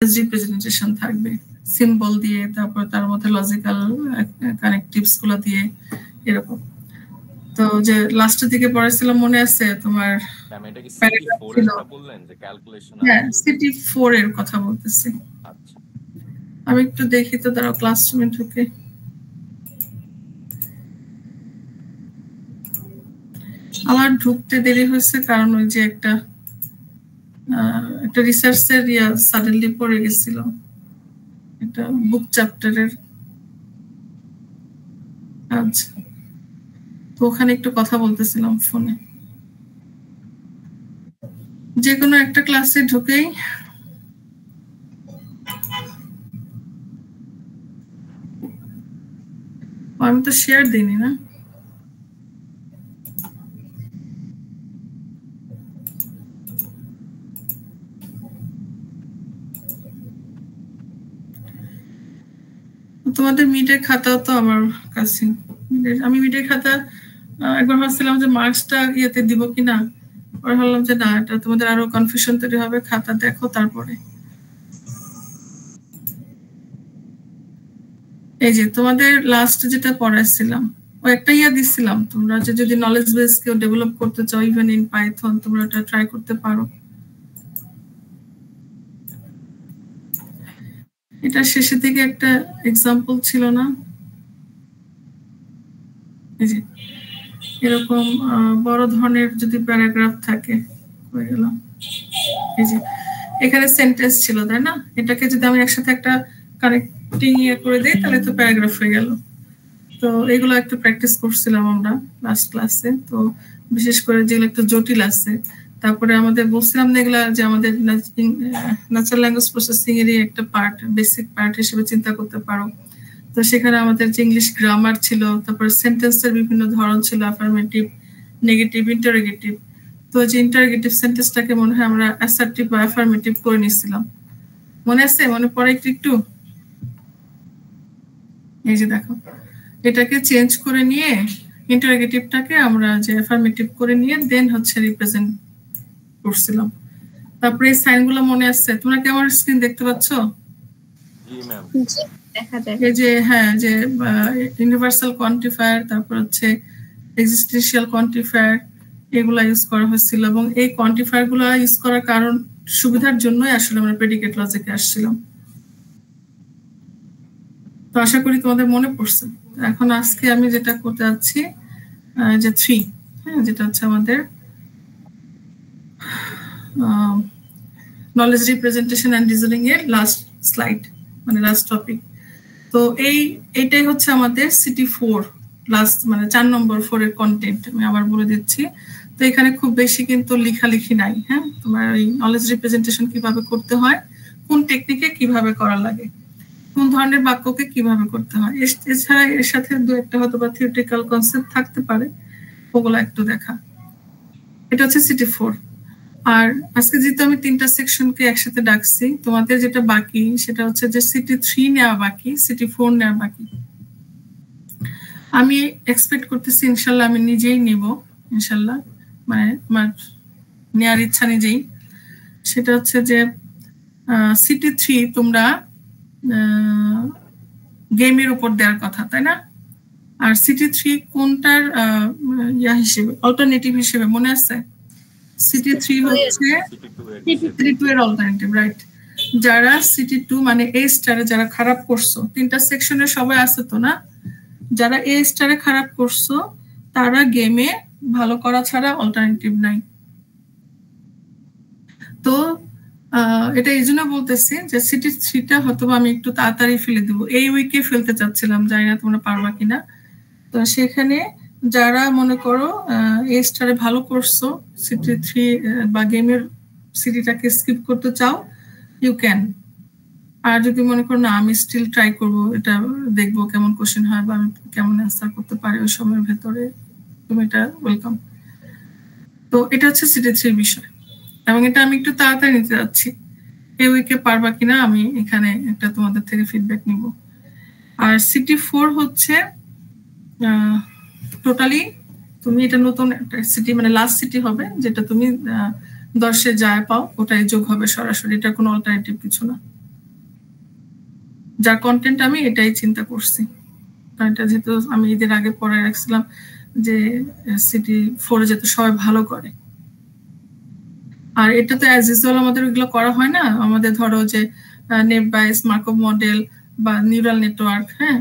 Representation থাকবে symbol দিয়ে, তারপর তার মধ্যে লজিক্যাল কানেক্টিভস গুলো দিয়ে এরকম। তো যে লাস্টের দিকে পড়াছিলাম মনে আছে তোমার? এটা কি সিটি4 এর কথা বললেন যে ক্যালকুলেশন? হ্যাঁ, সিটি4 এর কথা বলতেছি। আচ্ছা, আমি একটু দেখি তো, দাঁড়াও ক্লাসরুমে ঢুকে। আমার ঢুকতে দেরি হয়েছে কারণ ওই যে একটা রিসার্চের সাডেনলি পড়ে গেছিল, এটা বুক চ্যাপ্টারের। আচ্ছা, তো ওখানে একটু কথা বলতেছিলাম ফোনে। যে কোনো একটা ক্লাসে ঢুকেই আমি তো শেয়ার দিইনি না। তোমাদের মিডের খাতাও তো আমার কাছে, আমি মিডের খাতা একবার ভাবছিলাম যে মার্কসটা ইয়েতে দিব কিনা, পরে ভাবলাম যে না, এটা তোমাদের আরো কনফিউশন তৈরি হবে, খাতা দেখো তারপরে। এই যে তোমাদের লাস্ট যেটা পড়াইছিলাম, ও একটা দিছিলাম, তোমরা যে যদি নলেজ বেস কেউ ডেভেলপ করতে চাও ইভেন ইন পাইথন, তোমরা এটা ট্রাই করতে পারো। এটা শেষের দিকে একটা এক্সাম্পল ছিল না? এই যে এরকম বড় ধরনের যদি প্যারাগ্রাফ থাকে, হয়ে গেল। এই যে এখানে সেন্টেন্স ছিল, তাই না? এটাকে যদি আমি একসাথে একটা কানেক্টিং করে দিই তাহলে তো প্যারাগ্রাফ হয়ে গেল। তো এগুলো একটু প্র্যাকটিস করছিলাম আমরা লাস্ট ক্লাসে। তো বিশেষ করে যেগুলো একটু জটিল আছে, তারপরে আমাদের বলছিলাম না এগুলা যে আমাদের ন্যাচারাল ল্যাঙ্গুয়েজ প্রসেসিং এরই একটা পার্ট, বেসিক পার্ট হিসেবে চিন্তা করতে পারো। তো সেখানে আমাদের যে ইংলিশ গ্রামার ছিল, তারপরে সেন্টেন্সের বিভিন্ন ধরন ছিল, অ্যাফার্মেটিভ, নেগেটিভ, ইন্টারোগেটিভ। তো যে ইন্টারোগেটিভ সেন্টেন্সটাকে মনে হয় আমরা অ্যাসার্টিভ বা অ্যাফার্মেটিভ করে নিয়েছিলাম, মনে আছে? মনে পড়ে একটু? এই যে দেখো, এটাকে চেঞ্জ করে নিয়ে ইন্টারোগেটিভটাকে আমরা যে অ্যাফার্মেটিভ করে নিয়ে দেন হচ্ছে রিপ্রেজেন্ট করছিলাম। তারপরে এই সাইনগুলো মনে আছে? তোমরা কি আমার স্ক্রিন দেখতে পাচ্ছ? জি ম্যাম, দেখা যায়। এই যে হ্যাঁ, যে ইউনিভার্সাল কোয়ান্টিফায়ার, তারপর হচ্ছে এক্সিস্টেন্সিয়াল কোয়ান্টিফায়ার, এগুলা ইউজ করা হয়েছিল। এবং এই কোয়ান্টিফায়ার গুলো ইউজ করার কারণ সুবিধার জন্যই আসলে আমরা প্রেডিকেট লজিকে আসছিলাম। তো আশা করি তোমাদের মনে পড়ছে। এখন আজকে আমি যেটা করতে যাচ্ছি যে 3, হ্যাঁ, যেটা হচ্ছে আমাদের নলেজ রিপ্রেজেন্টেশন অ্যান্ড রিজনিং এর লাস্ট স্লাইড, মানে লাস্ট টপিক। তো এইটাই হচ্ছে আমাদের সিটি4 লাস্ট, মানে 4 নম্বর 4 এর কন্টেন্ট। আমি আবার বলে দিচ্ছি। তো এখানে খুব বেশি কিন্তু লেখালেখি নাই। হ্যাঁ, তোমার এই নলেজ রিপ্রেজেন্টেশন কিভাবে করতে হয়, কোন টেকনিকে কিভাবে করা লাগে, কোন ধরনের বাক্যকে কিভাবে করতে হয়, এছাড়া এর সাথে দু একটা হয়তো বা থিওরিটিক্যাল কনসেপ্ট থাকতে পারে, ওগুলো একটু দেখা। এটা হচ্ছে সিটি4। আর আজকে যেহেতু আমি 3টা সেকশনকে একসাথে ডাকছি, তোমাদের যেটা বাকি সেটা হচ্ছে যে সিটি3 নেওয়া বাকি, সিটি4 নেওয়া বাকি। আমি এক্সপেক্ট করতেছি ইনশাল্লাহ আমি নিজেই নিব, ইনশাল্লাহ, মানে আমার নেওয়ার ইচ্ছা নিজেই। সেটা হচ্ছে যে সিটি3 তোমরা গেমের উপর দেওয়ার কথা, তাই না? আর সিটি3 কোনটার হিসেবে, অল্টারনেটিভ হিসেবে মনে আছে? সিটি3 হচ্ছে সিটি2 এর অল্টারনেটিভ, রাইট? যারা সিটি2 মানে এ স্টারে যারা খারাপ করছো, 3টা সেকশনে সবাই আছে তো না? যারা এ স্টারে খারাপ করছো তারা গেমে ভালো করা ছাড়া অল্টারনেটিভ নাই। তো এটা এই জন্য বলতেছি যে সিটি3টা হয়তো আমি একটু তাড়াতাড়ি ফেলে দিব, এই উইকে ফেলতে চাচ্ছিলাম, জানি না তোমরা পারবা কিনা। তো সেখানে যারা মনে করো এ স্টারে ভালো করছো, সিটি3 বা গেমের সিটিটাকে স্কিপ করতে চাও, ইউ ক্যান। আর যদি মনে করো না আমি স্টিল ট্রাই করব, এটা দেখবো কেমন কোশ্চেন হয় বা আমি কেমন অ্যান্সার করতে পারি ওই সময়ের ভেতরে, তুমি এটা ওয়েলকাম। তো এটা হচ্ছে সিটি3 বিষয়, এবং এটা আমি একটু তাড়াতাড়ি নিতে যাচ্ছি। এই উইকে পারবা কিনা আমি এখানে একটা তোমাদের থেকে ফিডব্যাক নিব। আর সিটি4 হচ্ছে টোটালি তুমি এটা নতুন একটা সিটি, মানে লাস্ট সিটি হবে, যেটা তুমি 10-এ যায় পাও ওটাই যোগ হবে সরাসরি, এটা কোনো অল্টারনেটিভ কিছু না। যার কন্টেন্ট আমি এটাই চিন্তা করছি। এটা যেহেতু আমি ঈদের আগে পড়ে রাখছিলাম যে সিটি 4 যাতে সবাই ভালো করে। আর এটা তো অ্যাজ ইউজুয়াল আমাদের ওইগুলো করা হয় না, আমাদের ধরো যে নেট বাইস, মার্কভ মডেল বা নিউরাল নেটওয়ার্ক, হ্যাঁ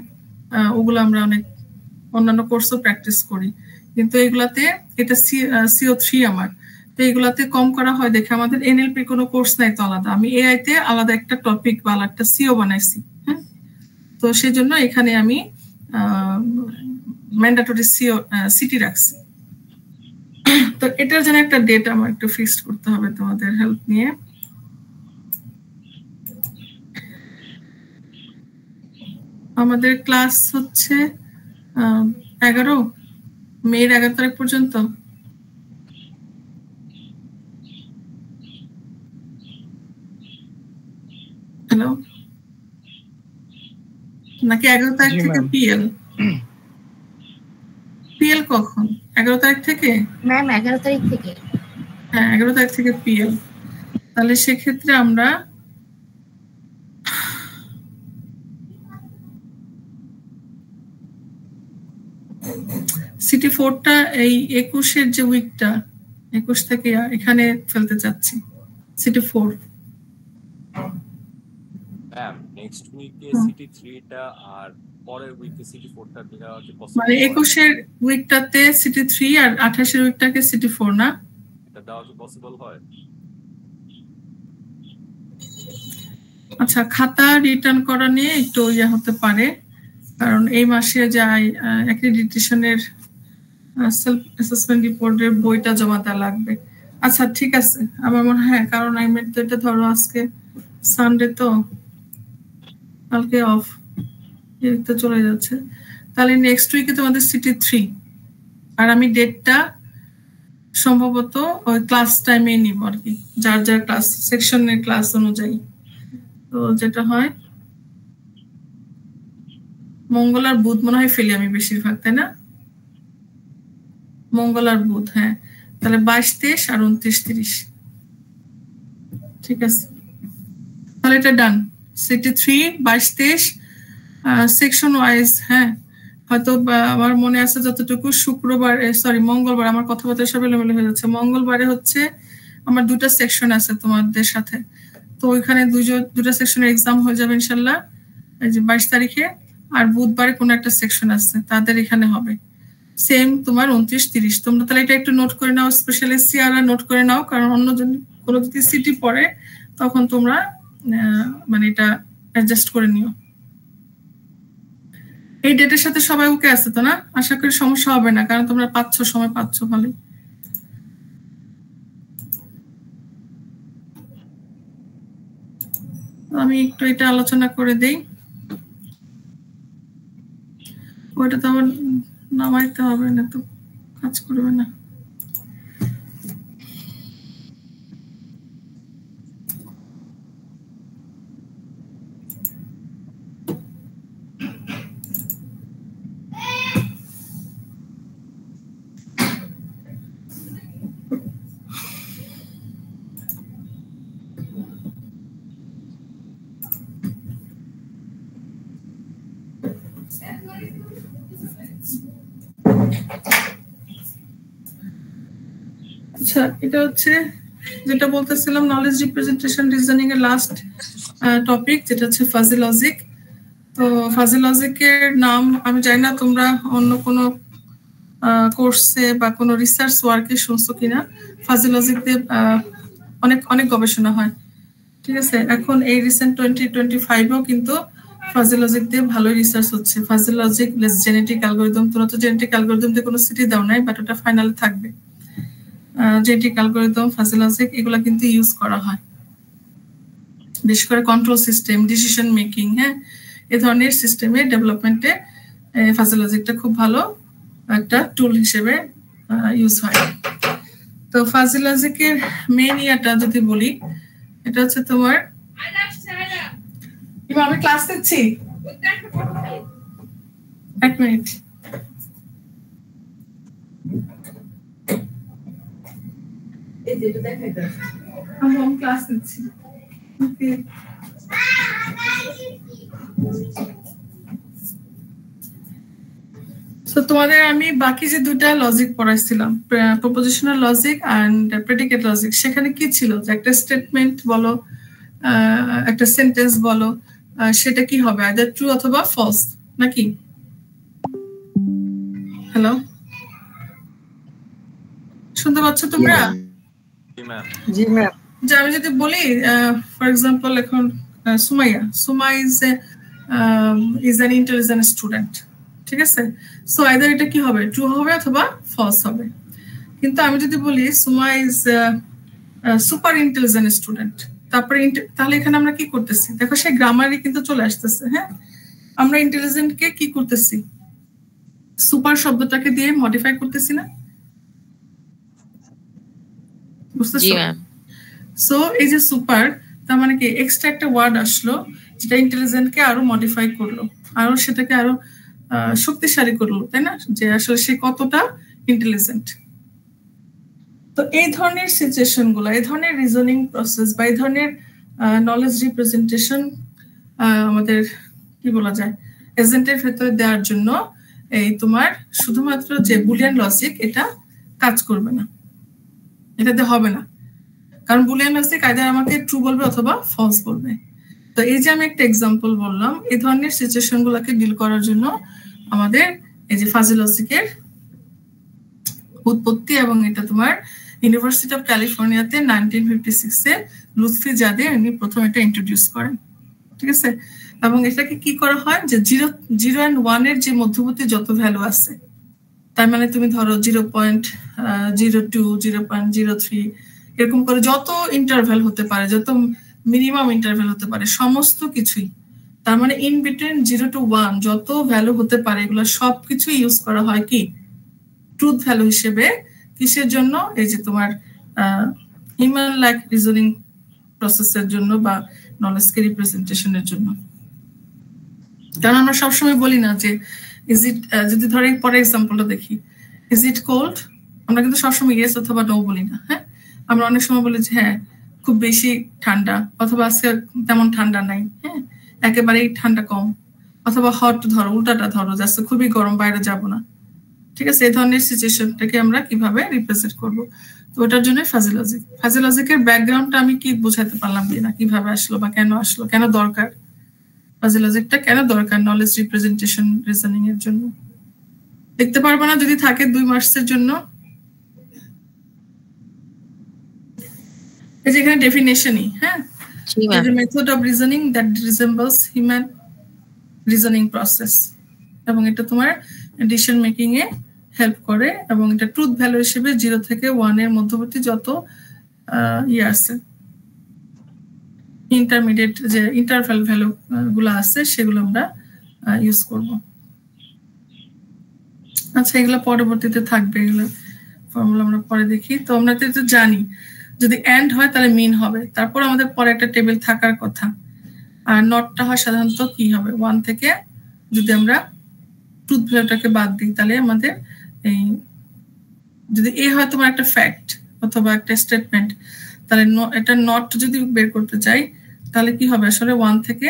ওগুলো আমরা অনেক অন্যান্য কোর্সও প্র্যাকটিস করি, কিন্তু এগুলাতে এটা CO3 আমার, তো এগুলাতে কম করা হয় দেখে আমাদের এনএলপি কোনো কোর্স নাই তো আলাদা, আমি এআই তে আলাদা একটা টপিক বা একটা সিও বানাইছি। হ্যাঁ, তো সেই জন্য এখানে আমি ম্যান্ডেটরি সিটি রাখছি। তো এটার জন্য একটা ডেট আমার একটু ফিক্সড করতে হবে তোমাদের হেল্প নিয়ে। আমাদের ক্লাস হচ্ছে 11 মের 11 তারিখ পর্যন্ত। হ্যালো, নাকি 11 তারিখ থেকে পিএল? পিএল কখন? 11 তারিখ থেকে? ম্যাম 11 তারিখ থেকে। হ্যাঁ 11 তারিখ থেকে পিএল। তাহলে সেক্ষেত্রে আমরা সিটি 4টা এই 21-এর যে উইকটা 21 থেকে এখানে ফেলতে চাচ্ছি সিটি 4। ম্যাম নেক্সট উইকে সিটি 3টা আর পরের উইকে সিটি 4টা দেওয়া কি পসিবল? মানে 21-এর উইকটাতে সিটি 3 আর 28-এর উইকটাকে সিটি 4 না? এটা দেওয়া কি পসিবল হয়? আচ্ছা, খাতা রিটার্ন করা নিয়ে একটু ইয়ে হতে পারে, কারণ এই মাসে যাই অ্যাক্রিডিটেশনের সেলফ অ্যাসেসমেন্ট রিপোর্টের বইটা জমা দেওয়া লাগবে। আচ্ছা ঠিক আছে, আমার মনে হয় কারণ আমি তো এটা ধরো আজকে সানডে, তো কালকে অফ, তো চলে যাচ্ছে। তাহলে নেক্সট উইকে তোমাদের সিটি 3, আর আমি ডেটটা সম্ভবত ওই ক্লাস টাইমে নিব আর কি, যার যার ক্লাস সেকশনের ক্লাস অনুযায়ী। তো যেটা হয় মঙ্গল আর বুধ মনে হয় ফেলি আমি বেশিরভাগ, তাই না? মঙ্গল আর বুধ, হ্যাঁ। তাহলে 22, 23 আর 29, 30। ঠিক আছে, তাহলে এটা ডান। City 3 22, 23 section wise. হ্যাঁ, হয়তো আমার মনে আছে যতটুকু শুক্রবার, সরি মঙ্গলবার, আমার কথাবার্তা সব এলোমেলো হয়ে যাচ্ছে। মঙ্গলবারে হচ্ছে আমার 2টা সেকশন আছে তোমাদের সাথে, তো ওইখানে দুটা সেকশনের এক্সাম হয়ে যাবে ইনশাল্লাহ এই যে 22 তারিখে। আর বুধবারে কোনো একটা সেকশন আছে, তাদের এখানে হবে সেম তোমার 29, 30। তোমরা তাহলে এটা একটু নোট করে নাও, স্পেশালি সিআরআর নোট করে নাও, কারণ অন্যজন কোনো যদি সিটি পড়ে তখন তোমরা মানে এটা অ্যাডজাস্ট করে নিও। এই ডেটের সাথে সবাই ওকে আছে তো না? আশা করি সমস্যা হবে না, কারণ তোমরা সময় পাচ্ছ ভালো। আমি একটু এটা আলোচনা করে দেই। ওইটা তো আবার নামাইতে হবে না, তো কাজ করবে না। আচ্ছা, এটা হচ্ছে যেটা বলতেছিলাম নলেজ রিপ্রেজেন্টেশন রিজনিং এর লাস্ট টপিক, যেটা হচ্ছে ফাজি লজিক। তো ফাজি লজিকের নাম আমি জানি না তোমরা অন্য কোনো কোর্সে বা কোনো রিসার্চ ওয়ার্কে শুনছো কিনা। ফাজি লজিক দিয়ে অনেক অনেক গবেষণা হয়, ঠিক আছে। এখন এই রিসেন্ট 2025-এও কিন্তু ফাজি লজিক দিয়ে ভালোই রিসার্চ হচ্ছে। Fuzzy logic plus genetic algorithm, তোমরা তো জেনেটিক অ্যালগরিদম দিয়ে কোনো সিটি দাও নাই, বাট ওটা ফাইনালে থাকবে। জেনেটিক অ্যালগরিদম, ফাজি লজিক এগুলো কিন্তু ইউজ করা হয় বিশেষ করে কন্ট্রোল সিস্টেম, ডিসিশন মেকিং, হ্যাঁ এই ধরনের সিস্টেমের ডেভেলপমেন্টে ফাজি লজিকটা খুব ভালো একটা টুল হিসেবে ইউজ হয়। তো ফাজি লজিকের মেইন ইয়াটা যদি বলি, এটা হচ্ছে তোমার, আমি ক্লাস দিচ্ছি, 1 মিনিট। আমি ক্লাস দিচ্ছি। তো তোমাদের আমি বাকি যে দুটা লজিক পড়াইছিলাম, propositional logic and predicate logic, সেখানে কি ছিল যে একটা স্টেটমেন্ট বলো, একটা সেন্টেন্স বলো, সেটা কি হবে, আইদার ট্রু অথবা ফলস, নাকি? হ্যালো, শুনতে পাচ্ছ তোমরা? জি ম্যাম। যে আমি যদি বলি ফর এক্সাম্পল, এখন Suma is an intelligent student, ঠিক আছে? সো আইদার এটা কি হবে, ট্রু হবে অথবা ফলস হবে। কিন্তু আমি যদি বলি Suma is super intelligent student, তারপরে তাহলে এখানে আমরা কি করতেছি? দেখো, সেই গ্রামারই কিন্তু চলে আসতেছে। হ্যাঁ, আমরা ইন্টেলিজেন্টকে কি করতেছি, সুপার শব্দটাকে দিয়ে মডিফাই করতেছি না? বুঝতেছো? সো এই যে সুপার, তার মানে কি এক্সট্রা একটা ওয়ার্ড আসলো যেটা ইন্টেলিজেন্টকে আরো মডিফাই করলো, আরো সেটাকে আরো শক্তিশালী করলো, তাই না? যে আসলে সে কতটা ইন্টেলিজেন্ট। তো এই ধরনের সিচুয়েশন গুলো, এই ধরনের রিজনিং প্রসেস বা এই ধরনের নলেজ রিপ্রেজেন্টেশন আমাদের কি বলা যায়, এজেন্টের ভেতরে দেওয়ার জন্য এই তোমার শুধুমাত্র যে বুলিয়ান লজিক, এটা কাজ করবে না, এটাতে হবে না। কারণ বুলিয়ান লজিক আইদার আমাকে ট্রু বলবে অথবা ফলস বলবে। তো এই যে আমি একটা এক্সাম্পল বললাম, এই ধরনের সিচুয়েশন গুলোকে ডিল করার জন্য আমাদের এই যে ফাজি লজিকের উৎপত্তি, এবং এটা তোমার ইউনিভার্সিটি অফ ক্যালিফোর্নিয়াতে 1956-এ লুৎফি জাদে উনি প্রথম এটা ইন্ট্রোডিউস করেন, ঠিক আছে? এবং এটাকে কি করা হয়, যে 0 and 1 এর যে মধ্যবর্তী যত ভ্যালু আছে, তার মানে তুমি ধরো 0.02, 0.03 এরকম করে যত ইন্টারভ্যাল হতে পারে, যত মিনিমাম ইন্টারভ্যাল হতে পারে, সমস্ত কিছুই, তার মানে ইন বিটুইন 0 to 1 যত ভ্যালু হতে পারে, এগুলো সবকিছু ইউজ করা হয় কি ট্রুথ ভ্যালু হিসেবে। কিসের জন্য? এই যে তোমার হিউম্যান লাইক রিজনিং প্রসেসের জন্য বা নলেজকে রিপ্রেজেন্টেশনের জন্য। কারণ আমরা সবসময় বলি না যে ইজ ইট, যদি ধরে পরে এক্সাম্পলটা দেখি, ইজ ইট কোল্ড, আমরা কিন্তু সবসময় ইয়েস অথবা নো বলি না। হ্যাঁ, আমরা অনেক সময় বলি যে হ্যাঁ খুব বেশি ঠান্ডা, অথবা আজকে তেমন ঠান্ডা নাই, হ্যাঁ একেবারেই ঠান্ডা কম, অথবা হট ধরো, উল্টাটা ধরো যাচ্ছে খুবই গরম, বাইরে যাব না, ঠিক আছে? এই ধরনের সিচুয়েশনটাকে আমরা কিভাবে রিপ্রেজেন্ট করব? তো ওটার জন্য ফাজি লজিক। ফাজি লজিকের ব্যাকগ্রাউন্ডটা আমি কি বোঝাতে পারলাম কিনা, কিভাবে আসলো বা কেন আসলো, কেন দরকার ফাজি লজিকটা, কেন দরকার নলেজ রিপ্রেজেন্টেশন রিজনিং এর জন্য? দেখতে পারবো না যদি থাকে 2 মার্কসের জন্য। এই যে এখানে ডেফিনেশনই, হ্যাঁ, the method of reasoning that resembles human reasoning process, এবং এটা তোমার ডিসিশন মেকিং এ হেল্প করে, এবং এটা ট্রুথ ভ্যালু হিসেবে 0 থেকে 1 এর মধ্যবর্তী যত আছে ইন্টারমিডিয়েট যে ইন্টারভ্যাল ভ্যালু গুলো আছে, সেগুলো আমরা ইউজ করব। আচ্ছা, এগুলো পরবর্তীতে থাকবে, এগুলো ফর্মুলা আমরা পরে দেখি। তো আমরা তো জানি যদি এন্ড হয় তাহলে মিন হবে, তারপর আমাদের পরে একটা টেবিল থাকার কথা। আর নটটা হয় সাধারণত কি হবে, 1 থেকে যদি আমরা ট্রুথ ভ্যালুটাকে বাদ দিই, তাহলে আমাদের এই যদি এ হয় তোমার একটা ফ্যাক্ট অথবা একটা স্টেটমেন্ট, তাহলে এটা নট যদি বের করতে চাই, তাহলে কি হবে, আসলে 1 থেকে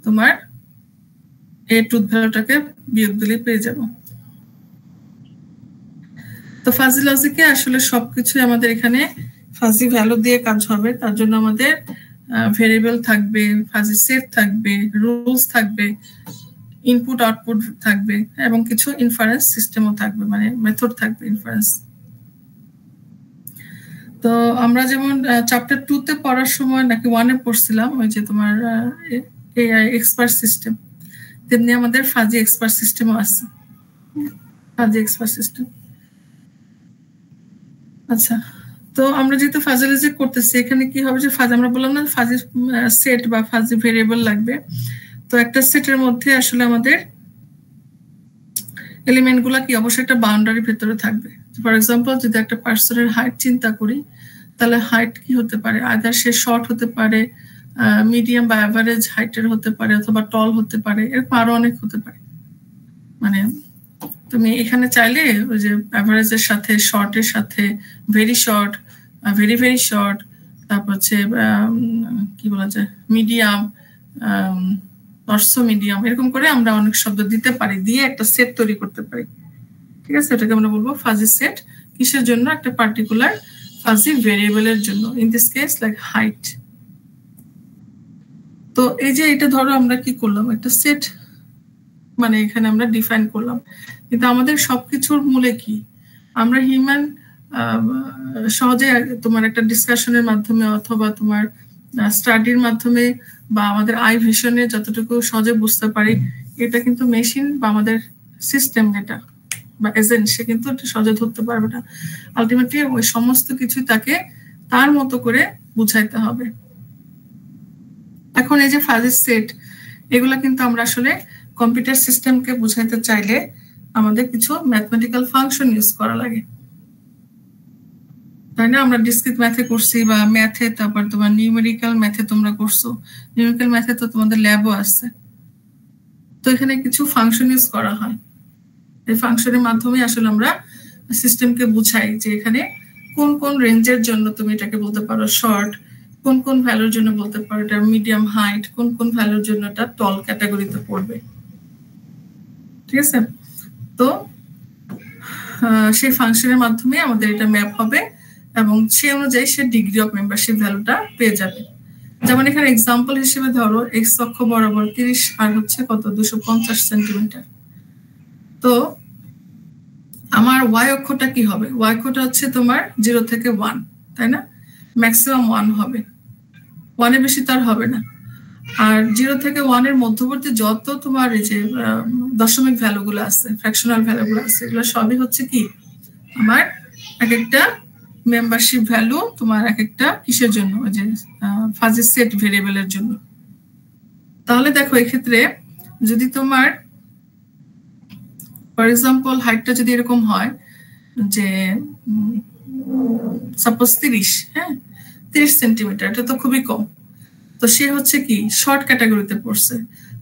তোমার এই ট্রুথ ভ্যালুটাকে বিয়োগ দিলে পেয়ে যাব। তো ফাজি লজিকে আসলে সবকিছু আমাদের এখানে ফাজি ভ্যালু দিয়ে কাজ হবে। তার জন্য আমাদের ভেরিয়েবল থাকবে, ফাজি সেট থাকবে, রুলস থাকবে, ইনপুট আউটপুট থাকবে, এবং কিছু ইনফারেন্স সিস্টেমও থাকবে, মানে মেথড থাকবে ইনফারেন্স। তো আমরা যেমন চ্যাপ্টার 2 তে পড়ার সময় নাকি 1 এ পড়ছিলাম ওই যে তোমার এআই এক্সপার্ট সিস্টেম, তেমনি আমাদের ফাজি এক্সপার্ট সিস্টেমও আছে, ফাজি এক্সপার্ট সিস্টেম। আচ্ছা, তো আমরা যেহেতু ফাজি লজিক করতেছি, এখানে কি হবে যে ফাজি, আমরা বললাম না ফাজি সেট বা ফাজি ভেরিয়েবল লাগবে। তো একটা সেটের মধ্যে আসলে আমাদের এলিমেন্ট গুলা কি অবশ্যই একটা বাউন্ডারির ভেতরে থাকবে। ফর এক্সাম্পল, যদি একটা পার্সনের হাইট চিন্তা করি, তাহলে হাইট কি হতে পারে, আইদার সে শর্ট হতে পারে, মিডিয়াম বা অ্যাভারেজ হাইটের হতে পারে, অথবা টল হতে পারে, এরকম আরো অনেক হতে পারে। মানে তুমি এখানে চাইলে ওই যে অ্যাভারেজের সাথে, শর্টের সাথে, very short, very very short, তারপর হচ্ছে কি বলা যায়, মিডিয়াম, টর্সো মিডিয়াম, এরকম করে আমরা অনেক শব্দ দিতে পারি, দিয়ে একটা সেট তৈরি করতে পারি। ঠিক আছে, এটাকে আমরা বলবো ফাজি সেট। কিসের জন্য? একটা পার্টিকুলার ফাজি ভেরিয়েবলের জন্য, in this case like height. তো এই যে এটা ধরো আমরা কি করলাম, একটা সেট মানে এখানে আমরা ডিফাইন করলাম, কিন্তু আমাদের সবকিছুর মূলে কি, আমরা হিউম্যান সহজে তোমার একটা ডিসকাশনের মাধ্যমে অথবা তোমার স্টাডির মাধ্যমে বা আমাদের আই ভিশনে যতটুকু সহজে বুঝতে পারি, এটা কিন্তু মেশিন বা আমাদের সিস্টেম যেটা বা এজেন্ট, সে কিন্তু সহজে ধরতে পারবে না। আলটিমেটলি ওই সমস্ত কিছু তাকে তার মতো করে বুঝাইতে হবে। এখন এই যে ফাজি সেট, এগুলা কিন্তু আমরা আসলে কম্পিউটার সিস্টেমকে বুঝাইতে চাইলে আমাদের কিছু ম্যাথমেটিক্যাল ফাংশন ইউজ করা লাগে, তাই না? আমরা ডিসক্রিট ম্যাথে করছি বা ম্যাথে, তারপর তোমার নিউমেরিক্যাল ম্যাথে তোমরা করছো, নিউমেরিক্যাল ম্যাথে তো তোমাদের ল্যাবও আছে। তো এখানে কিছু ফাংশন ইউজ করা হয়, এই ফাংশনের মাধ্যমে আসলে আমরা সিস্টেমকে বুঝাই যে এখানে কোন কোন রেঞ্জের জন্য তুমি এটাকে বলতে পারো শর্ট, কোন কোন ভ্যালুর জন্য বলতে পারো এটা মিডিয়াম হাইট, কোন কোন ভ্যালুর জন্য এটা টল ক্যাটাগরিতে পড়বে। ঠিক আছে, তো সেই ফাংশনের মাধ্যমে আমাদের এটা ম্যাপ হবে এবং সেই অনুযায়ী সে ডিগ্রি অফ মেম্বারশিপ ভ্যালুটা পেয়ে যাবে। যেমন এখানে এক্সাম্পল হিসেবে ধরো এক্স অক্ষ বরাবর 30 আর হচ্ছে কত 250 সেন্টিমিটার। তো আমার ওয়াই অক্ষটা কি হবে? ওয়াই অক্ষটা হচ্ছে তোমার 0 থেকে 1, তাই না? ম্যাক্সিমাম 1 হবে, 1 এর বেশি তার হবে না। আর 0 থেকে 1 এর মধ্যবর্তী যত তোমার এই যে দশমিক ভ্যালুগুলো আছে, ফ্র্যাকশনাল ভ্যালুগুলো আছে, এগুলো সবই হচ্ছে কি আমার এক একটা মেম্বারশিপ ভ্যালু, তোমার এক একটা কিসের জন্য, ওই যে ফাজি সেট ভেরিয়েবলের জন্য। তাহলে দেখো এক্ষেত্রে যদি তোমার ফর এক্সাম্পল হাইটটা যদি এরকম হয় যে সাপোজ 30, হ্যাঁ 30 সেন্টিমিটার, এটা তো খুবই কম। তো সে হচ্ছে কি শর্ট ক্যাটাগরিতে পড়ছে,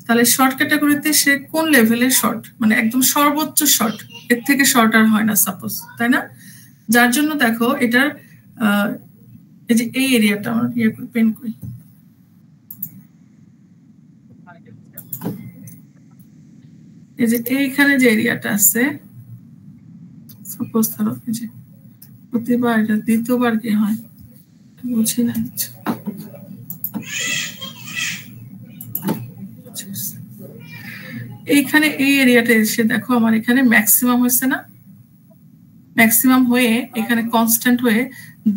তাহলে শর্ট ক্যাটাগরিতে সে কোন লেভেলের শর্ট, মানে একদম সর্বোচ্চ শর্ট, এর থেকে শর্ট আর হয় না সাপোজ, তাই না? যার জন্য দেখো এটার এই যে এই এরিয়াটা আমার পেন করি, এই যে এইখানে যে এরিয়াটা আছে, সাপোজ ধরো এই যে প্রতিবার এটা দ্বিতীয়বার কি হয় বুঝি না, এইখানে এই এরিয়াটা এসে দেখো আমার এখানে ম্যাক্সিমাম হয়েছে না, ম্যাক্সিমাম হয়ে এখানে কনস্ট্যান্ট হয়ে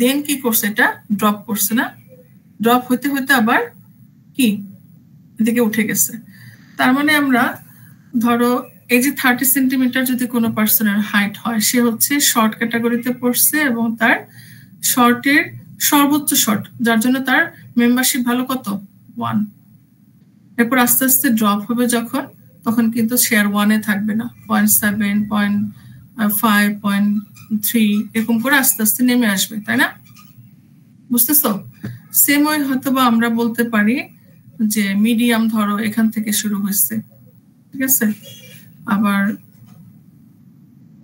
দেন কি করছে, এটা ড্রপ করছে না, ড্রপ হইতে হইতে আবার কি এদিকে উঠে গেছে। তার মানে আমরা ধরো এই যে 30 সেন্টিমিটার যদি কোনো পার্সনের হাইট হয়, সে হচ্ছে শর্ট ক্যাটাগরিতে পড়ছে এবং তার শর্টের সর্বোচ্চ শর্ট, যার জন্য তার মেম্বারশিপ ভালো কত 1। এরপর আস্তে আস্তে ড্রপ হবে যখন, তখন কিন্তু শেয়ার 1-এ থাকবে না, 0.7, 0.5, 0.3 এরকম করে আস্তে আস্তে নেমে আসবে, তাই না? বুঝতেছো? সেম ওয়ে হয়তো বা আমরা বলতে পারি যে মিডিয়াম ধরো এখান থেকে শুরু হয়েছে, ঠিক আছে, আবার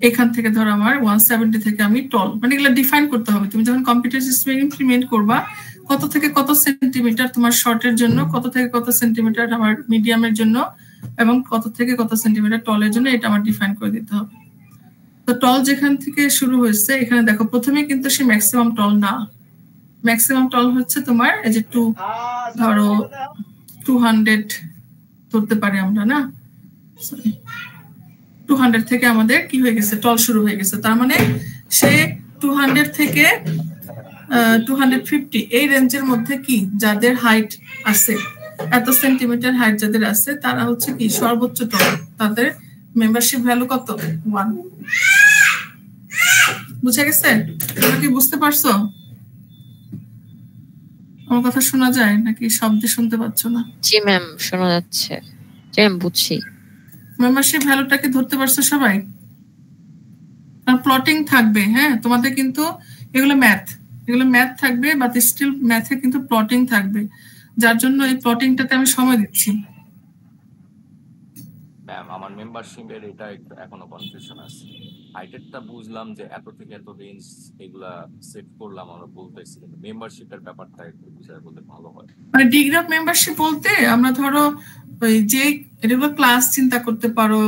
এখান থেকে ধরো আমার 170 থেকে আমি টল, মানে এগুলো ডিফাইন করতে হবে। তুমি যখন কম্পিউটার সিস্টেমে ইমপ্লিমেন্ট করবা, কত থেকে কত সেন্টিমিটার তোমার শর্টের জন্য, কত থেকে কত সেন্টিমিটার আমার মিডিয়ামের জন্য, এবং কত থেকে কত সেন্টিমিটার টলের জন্য, এটা আমার ডিফাইন করে দিতে হবে। তো টল যেখান থেকে শুরু হয়েছে, এখানে দেখো প্রথমে কিন্তু সে ম্যাক্সিমাম টল না, ম্যাক্সিমাম টল হচ্ছে তোমার এই যে ধরো 200 ধরতে পারি আমরা, না 200 থেকে আমাদের কি হয়ে গেছে, টল শুরু হয়ে গেছে। তার মানে সে 200 থেকে 250 এই রেঞ্জের মধ্যে কি যাদের হাইট আছে, এত সেন্টিমিটার হাইট যাদের আছে, তারা হচ্ছে কি সর্বোচ্চ টল, তাদের মেম্বারশিপ ভ্যালু কত 1। বুঝে গেছে? তোমরা কি বুঝতে পারছো? আমার কথা শোনা যায় নাকি শব্দে শুনতে পাচ্ছ না? জি ম্যাম, শোনা যাচ্ছে। জি ম্যাম, বুঝছি। মেম্বারশিপ ভ্যালুটাকে ধরতে পারছো সবাই? আর প্লটিং থাকবে, হ্যাঁ তোমাদের কিন্তু এগুলো ম্যাথ থাকবে, বাট স্টিল ম্যাথে কিন্তু প্লটিং থাকবে, যার জন্য এই প্লটিংটাতে আমি সময় দিচ্ছি। ম্যাম আমার মেম্বারশিপের এটা একটু এখনো কনফিউশন আছে। হাইটেরটা বুঝলাম যে এত থেকে এত রেঞ্জ এগুলা সেট করলাম আমরা বলতেছি, কিন্তু মেম্বারশিপের ব্যাপারটা একটু বুঝায় বলতে ভালো হয়। মানে ডিগ্রি অফ মেম্বারশিপ বলতে আমরা ধরো ওই যে এগুলো ক্লাস চিন্তা করতে পারো,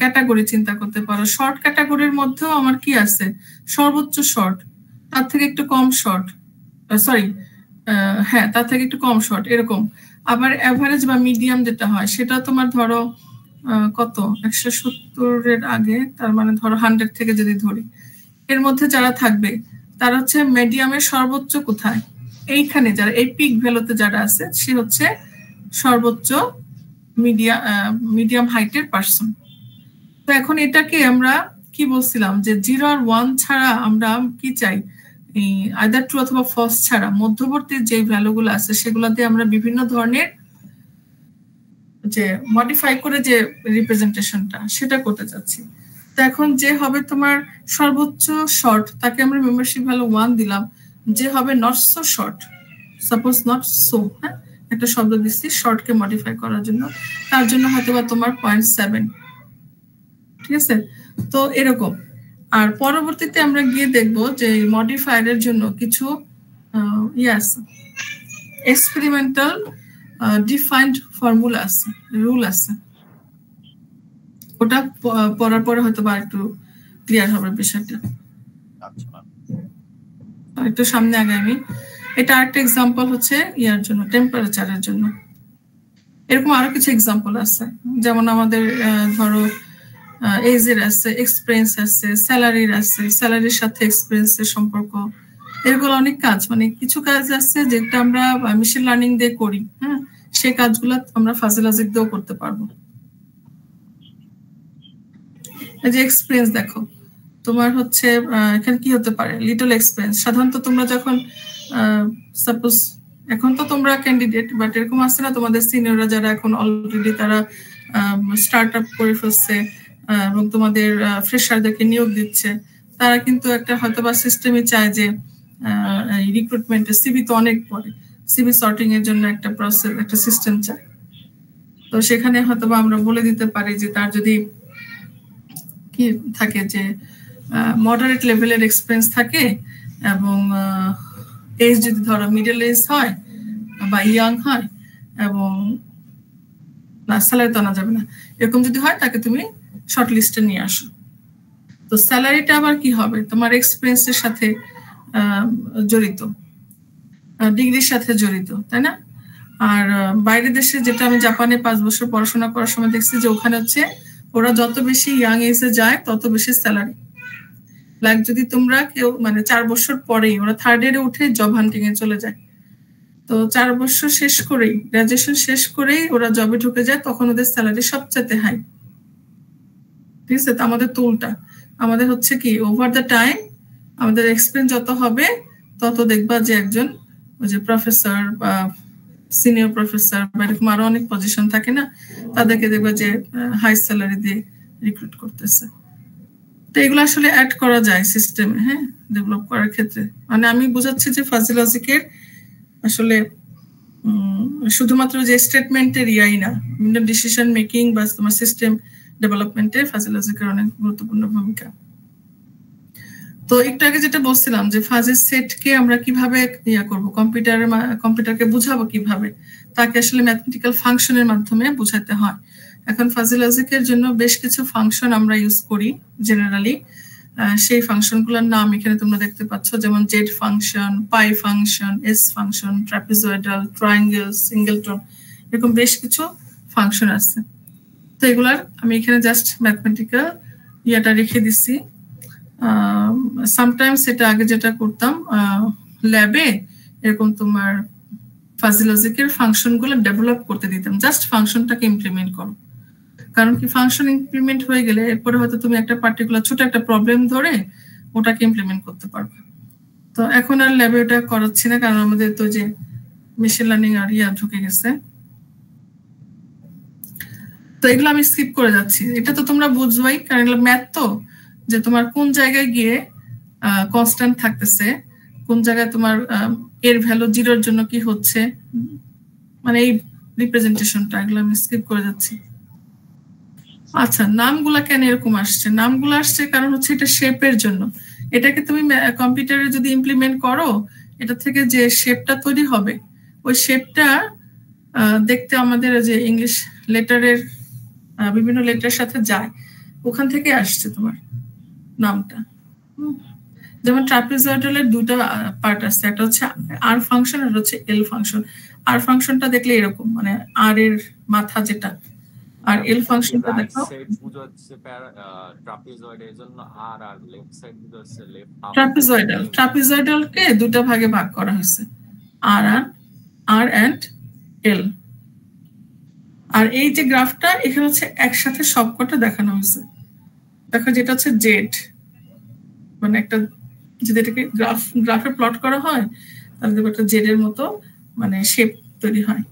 ক্যাটাগরি চিন্তা করতে পারো। শর্ট ক্যাটাগরির মধ্যেও আমার কি আছে, সর্বোচ্চ শর্ট, তার থেকে একটু কম শর্ট, সরি হ্যাঁ তার থেকে একটু কম শর্ট এরকম। আবার অ্যাভারেজ বা মিডিয়াম যেটা হয় সেটা তোমার ধরো কত 170-এর আগে, তার মানে ধরো 100 থেকে যদি ধরি, এর মধ্যে যারা থাকবে তারা হচ্ছে মিডিয়ামের সর্বোচ্চ কোথায়, এইখানে যারা এই পিক ভ্যালুতে যারা আছে সে হচ্ছে সর্বোচ্চ মিডিয়াম হাইটের পার্সন। তো এখন এটাকে আমরা কি বলছিলাম যে 0 আর 1 ছাড়া আমরা কি চাই, আইদার ট্রু অথবা ফলস ছাড়া মধ্যবর্তী যে ভ্যালুগুলো আছে সেগুলো দিয়ে আমরা বিভিন্ন ধরনের যে মডিফাই করে যে রিপ্রেজেন্টেশনটা সেটা করতে চাচ্ছি। তো এখন যে হবে তোমার সর্বোচ্চ শর্ট তাকে আমরা মেম্বারশিপ ভ্যালু 1 দিলাম, যে হবে not so short, suppose not so, হ্যাঁ একটা শব্দ দিচ্ছি শর্টকে মডিফাই করার জন্য, তার জন্য হয়তো বা তোমার 0.7, ঠিক আছে। তো এরকম। আর পরবর্তীতে আমরা গিয়ে দেখবো যে মডিফায়ারের জন্য কিছু এক্সপেরিমেন্টাল ডিফাইন্ড ফর্মুলা আছে, রুল আছে, ওটা পড়ার পরে হয়তো বা একটু ক্লিয়ার হবে বিষয়টা। একটু সামনে আগে আমি এটা আরেকটা এক্সাম্পল হচ্ছে ইয়ার জন্য, টেম্পারেচারের জন্য। এরকম আরো কিছু এক্সাম্পল আছে, যেমন আমাদের ধরো এজের আছে, এক্সপিরিয়েন্স আছে, স্যালারির আছে, স্যালারির সাথে এক্সপিরিয়েন্সের সম্পর্ক, এগুলো অনেক কাজ, মানে কিছু কাজ আছে যেটা আমরা মেশিন লার্নিং দিয়ে করি, হ্যাঁ সেই কাজগুলো আমরা ফাজি লজিক দিয়েও করতে পারবো। এই যে এক্সপিরিয়েন্স দেখো, তোমার হচ্ছে এখানে কি হতে পারে, লিটল এক্সপিরিয়েন্স। সাধারণত তোমরা যখন সাপোজ এখন তো তোমরা ক্যান্ডিডেট, বাট এরকম আছে না তোমাদের সিনিয়ররা যারা এখন অলরেডি তারা স্টার্ট আপ করে ফেলছে এবং তোমাদের ফ্রেশারদেরকে নিয়োগ দিচ্ছে, তারা কিন্তু একটা হয়তো বা সিস্টেমে চায় যে রিক্রুটমেন্টে সিভি তো অনেক পরে, সিভি সর্টিং এর জন্য একটা প্রসেস, একটা সিস্টেম চায়। তো সেখানে হয়তো বা আমরা বলে দিতে পারি যে তার যদি কি থাকে যে মডারেট লেভেলের এক্সপিরিয়েন্স থাকে এবং এজ যদি ধরো মিডল এজ হয় বা ইয়াং হয় এবং স্যালারি তো আনা যাবে না, এরকম যদি হয় তাকে তুমি শর্ট লিস্টে নিয়ে আসো। তো স্যালারিটা আবার কি হবে, তোমার এক্সপিরিয়েন্সের সাথে জড়িত, ডিগ্রির সাথে জড়িত, তাই না? আর বাইরের দেশে, যেটা আমি জাপানে 5 বছর পড়াশোনা করার সময় দেখছি যে ওখানে হচ্ছে ওরা যত বেশি ইয়াং এজে যায় তত বেশি স্যালারি। লাইক যদি তোমরা কেউ মানে 4 বছর পরেই ওরা 3rd ইয়ারে উঠে জব হান্টিং এ চলে যায়, তো 4 বছর শেষ করেই, গ্রাজুয়েশন শেষ করেই ওরা জবে ঢুকে যায়, তখন ওদের স্যালারি সবচেয়ে হাই, ঠিক আছে। তো আমাদের তো উল্টা, আমাদের হচ্ছে কি ওভার দ্য টাইম আমাদের এক্সপিরিয়েন্স যত হবে তত দেখবা যে একজন ওই যে প্রফেসর বা সিনিয়র প্রফেসর বা এরকম আরো অনেক পজিশন থাকে না, তাদেরকে দেখবা যে হাই স্যালারি দিয়ে রিক্রুট করতেছে। তো এগুলো আসলে অ্যাড করা যায় সিস্টেমে, হ্যাঁ ডেভেলপ করার ক্ষেত্রে। মানে আমি বোঝাচ্ছি যে ফাজি লজিকের আসলে শুধুমাত্র যে স্টেটমেন্টের ইয়াই না, ডিসিশন মেকিং বা তোমার সিস্টেম ডেভেলপমেন্টে ফাজি লজিকের অনেক গুরুত্বপূর্ণ ভূমিকা। তো একটু আগে যেটা বলছিলাম যে ফাজি সেটকে আমরা কিভাবে ইয়া করব, কম্পিউটারকে বুঝাবো কিভাবে, তাকে আসলে ম্যাথমেটিক্যাল ফাংশনের মাধ্যমে বুঝাতে হয়। এখন ফাজি লজিকের জন্য বেশ কিছু ফাংশন আমরা ইউজ করি জেনারেলি, সেই ফাংশনগুলোর নাম এখানে তোমরা দেখতে পাচ্ছ, যেমন Z function, pi function, S function, trapezoidal, triangle, singleton, এরকম বেশ কিছু ফাংশন আছে। তো এগুলার আমি এখানে জাস্ট ম্যাথমেটিক্যাল ইয়াটা রেখে দিছি। সামটাইমস এটা আগে যেটা করতাম ল্যাবে, এরকম তোমার ফাজি লজিকের ফাংশনগুলো ডেভেলপ করতে দিতাম, জাস্ট ফাংশনটাকে ইমপ্লিমেন্ট করো। কারণ কি ফাংশন ইমপ্লিমেন্ট হয়ে গেলে এরপরে হয়তো তুমি একটা পার্টিকুলার ছোট একটা প্রবলেম ধরে ওটাকে ইমপ্লিমেন্ট করতে পারবে। তো এখন আর ল্যাবে ওটা করাচ্ছি না, কারণ আমাদের তো যে মেশিন লার্নিং আর ইয়া ঢুকে গেছে। তো এগুলো আমি স্কিপ করে যাচ্ছি, এটা তো তোমরা বুঝবাই, কারণ এগুলো ম্যাথ, তো যে তোমার কোন জায়গায় গিয়ে কনস্ট্যান্ট থাকতেছে, কোন জায়গায় তোমার এর ভ্যালু 0 এর জন্য কি হচ্ছে, মানে এই রিপ্রেজেন্টেশনটা, এগুলো আমি স্কিপ করে যাচ্ছি। আচ্ছা, নামগুলা কেন এরকম আসছে? নামগুলো আসছে কারণ হচ্ছে এটা শেপের জন্য। এটাকে তুমি কম্পিউটারে যদি ইমপ্লিমেন্ট করো, এটা থেকে যে শেপটা তৈরি হবে, ওই শেপটা দেখতে আমাদের যে ইংলিশ লেটারের বিভিন্ন লেটারের সাথে যায়, ওখান থেকে আসছে তোমার নামটা। যেমন ট্রাপিজয়েডালের দুটো পার্ট আছে, একটা হচ্ছে আর ফাংশন আর হচ্ছে এল ফাংশন। আর ফাংশনটা দেখলে এরকম, মানে আর এর মাথা যেটা, আর এল ফাংশনটা দেখো ট্রাপিজয়েডালকে দুটো ভাগে ভাগ করা হয়েছে, আর এন্ড এল। আর এই যে গ্রাফটা এখানে হচ্ছে একসাথে সবকটা দেখানো হয়েছে। দেখো যেটা হচ্ছে জেড, মানে একটা যদি এটাকে গ্রাফে প্লট করা হয় তাহলে দেখো একটা জেড এর মতো মানে শেপ তৈরি হয়।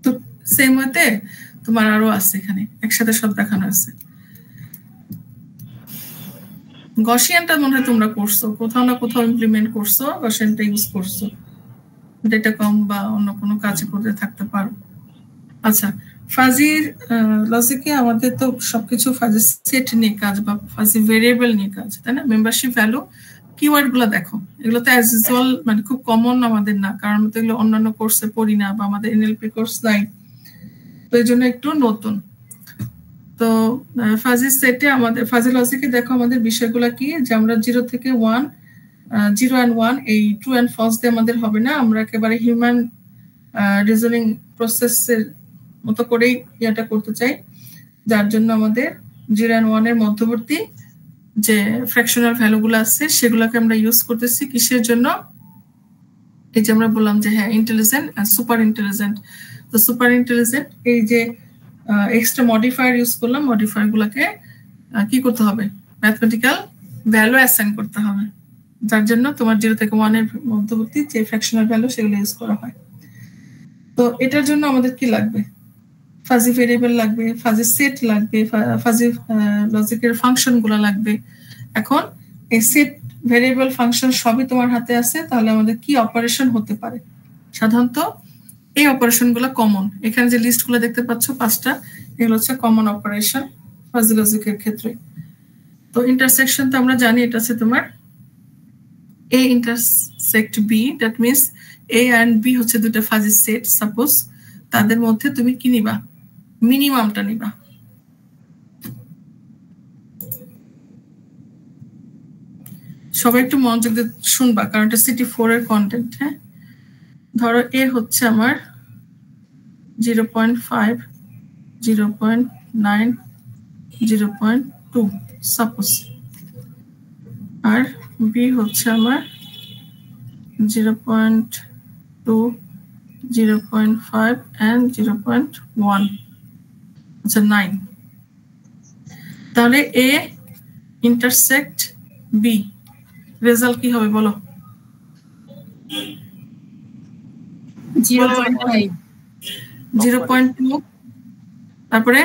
তো সেম ওয়েতে তোমার আরো আছে, এখানে একসাথে সব দেখানো আছে। গসিয়ানটা মনে হয় তোমরা করছো, কোথাও না কোথাও ইমপ্লিমেন্ট করছো, গসিয়ানটা ইউজ করছো, ডেটা কম বা অন্য কোনো কাজ করতে থাকতে পারো। আচ্ছা, ফাজির লজিকে আমাদের তো সবকিছু ফাজি সেট নিয়ে কাজ বা ফাজি ভেরিয়েবল নিয়ে কাজ, তাই না? মেম্বারশিপ ভ্যালু কিওয়ার্ড গুলো দেখো, এগুলো তো অ্যাজ ইউজুয়াল মানে খুব কমন আমাদের না, কারণ আমরা তো এগুলো অন্যান্য কোর্সে পড়ি না বা আমাদের এনএলপি কোর্স নাই, তো এই জন্য একটু নতুন। তো ফাজি সেটে আমাদের ফাজি লজিকে দেখো আমাদের বিষয়গুলো কি, যে আমরা 0 থেকে 1, 0 and 1 এই ট্রু অ্যান্ড ফলস দিয়ে আমাদের হবে না, আমরা একেবারে হিউম্যান রিজনিং প্রসেসের মতো করেই এটা করতে চাই, যার জন্য আমাদের 0 and 1 এর মধ্যবর্তী যে ফ্র্যাকশনাল ভ্যালুগুলো আছে সেগুলোকে আমরা ইউজ করতেছি। কিসের জন্য? এই যে আমরা বললাম যে হ্যাঁ ইন্টেলিজেন্ট আর সুপার ইন্টেলিজেন্ট। তো সুপার ইন্টেলিজেন্ট এই যে এক্সট্রা মডিফায়ার ইউজ করলাম, মডিফায়ার গুলোকে কি করতে হবে? ম্যাথমেটিক্যাল ভ্যালু অ্যাসাইন করতে হবে, যার জন্য তোমার 0 থেকে 1 এর মধ্যবর্তী যে ফ্র্যাকশনাল ভ্যালু সেগুলো ইউজ করা হয়। তো এটার জন্য আমাদের কি লাগবে? ফাজি ভেরিয়েবল লাগবে, ফাজি সেট লাগবে, ফাজি লজিকের ফাংশন গুলো লাগবে। এখন এই সেট ভেরিয়েবল ফাংশন সবই তোমার হাতে আছে, তাহলে আমাদের কি অপারেশন হতে পারে? সাধারণত এই অপারেশন গুলো কমন, এখানে যে লিস্ট গুলো দেখতে পাচ্ছ 5টা, এগুলো হচ্ছে কমন অপারেশন ফাজি লজিকের ক্ষেত্রে। তো ইন্টারসেকশন তো আমরা জানি এটা আছে তোমার A intersect B, that means A and B হচ্ছে দুটো ফাজি সেট। সাপোজ তাদের মধ্যে তুমি কি নিবা? মিনিমামটা নিবা। সবাই একটু মনোযোগ দিয়ে শুনবা, কারণ এটা সিটি 4 এর কন্টেন্ট। হ্যাঁ, ধরো A হচ্ছে আমার 0.5, 0.9, 0.2 সাপোজ, আর B হচ্ছে আমার 0.2, 0.5 and 0.1, আচ্ছা 9। তাহলে A ইন্টারসেক্ট B, রেজাল্ট কি হবে বলো? 0.5, 0.2, তারপরে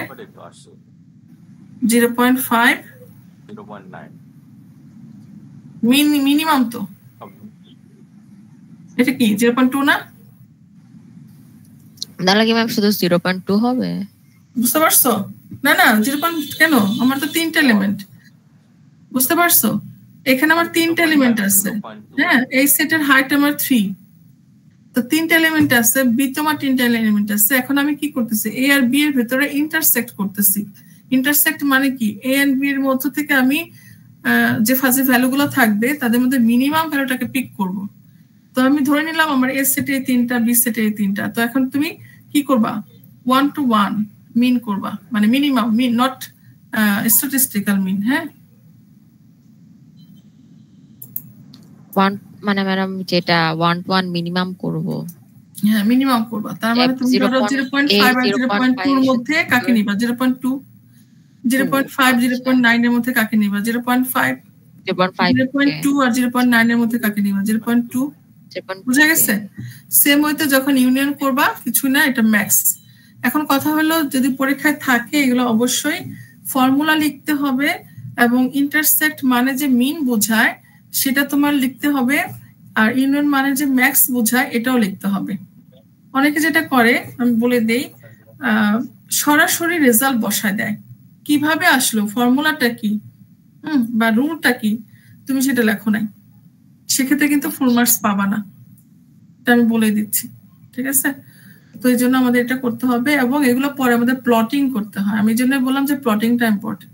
0.5, 0.9 মিনিমাম। তো এটা কি 0.2 না? তাহলে কি ম্যাম শুধু 0.2 হবে? বুঝতে পারছো? না না, 0. কেন? আমার তো 3টা এলিমেন্ট, বুঝতে পারছো? এখানে আমার 3টা এলিমেন্ট আছে। হ্যাঁ, এই সেটের হাইট আমার 3, তো 3টা এলিমেন্ট আছে, বি তোমার 3টা এলিমেন্ট আছে। এখন আমি কি করতেছি? এ আর বি এর ভিতরে ইন্টারসেক্ট করতেছি। ইন্টারসেক্ট মানে কি? এ এন্ড বি এর মধ্য থেকে আমি যে ফাজি ভ্যালুগুলো থাকবে তাদের মধ্যে মিনিমাম ভ্যালুটাকে পিক করব। তো আমি ধরে নিলাম আমার এ সেটে 3টা, বি সেটে 3টা। তো এখন তুমি কি করবা? 1 to 1 মিন করবা, মানে মিনিমাম মিন, নট স্ট্যাটিস্টিক্যাল মিন। হ্যাঁ, মানে ম্যাডাম যেটা 1 to 1 মিনিমাম করব। হ্যাঁ, মিনিমাম করবা। তার মানে তুমি ধরো 0.5 আর 0.2 এর মধ্যে কাকে নিবা? 0.2, 0.5, 0.9 এর মধ্যে কাকে নিবা? 0.5, 0.2 আর 0.9 এর মধ্যে কাকে নিবা? 0.2। বুঝা গেছে? সেম ওয়েতে যখন ইউনিয়ন করবা কিছু না, এটা ম্যাক্স। এখন কথা হলো যদি পরীক্ষায় থাকে এগুলো অবশ্যই ফর্মুলা লিখতে হবে, এবং ইন্টারসেক্ট মানে যে মিন বোঝায় সেটা তোমার লিখতে হবে, আর ইউনিয়ন মানে যে ম্যাক্স বোঝায় এটাও লিখতে হবে। অনেকে যেটা করে আমি বলে দেই, সরাসরি রেজাল্ট বসায় দেয়। কিভাবে আসলো, ফর্মুলাটা কি, বা রুলটা কি, তুমি সেটা লেখো নাই, সেক্ষেত্রে কিন্তু ফুল মার্কস পাবা না, এটা আমি বলে দিচ্ছি। ঠিক আছে? তো এই জন্য আমাদের এটা করতে হবে, এবং এগুলো পরে আমাদের প্লটিং করতে হয়। আমি এই জন্য বললাম যে প্লটিংটা ইম্পর্টেন্ট।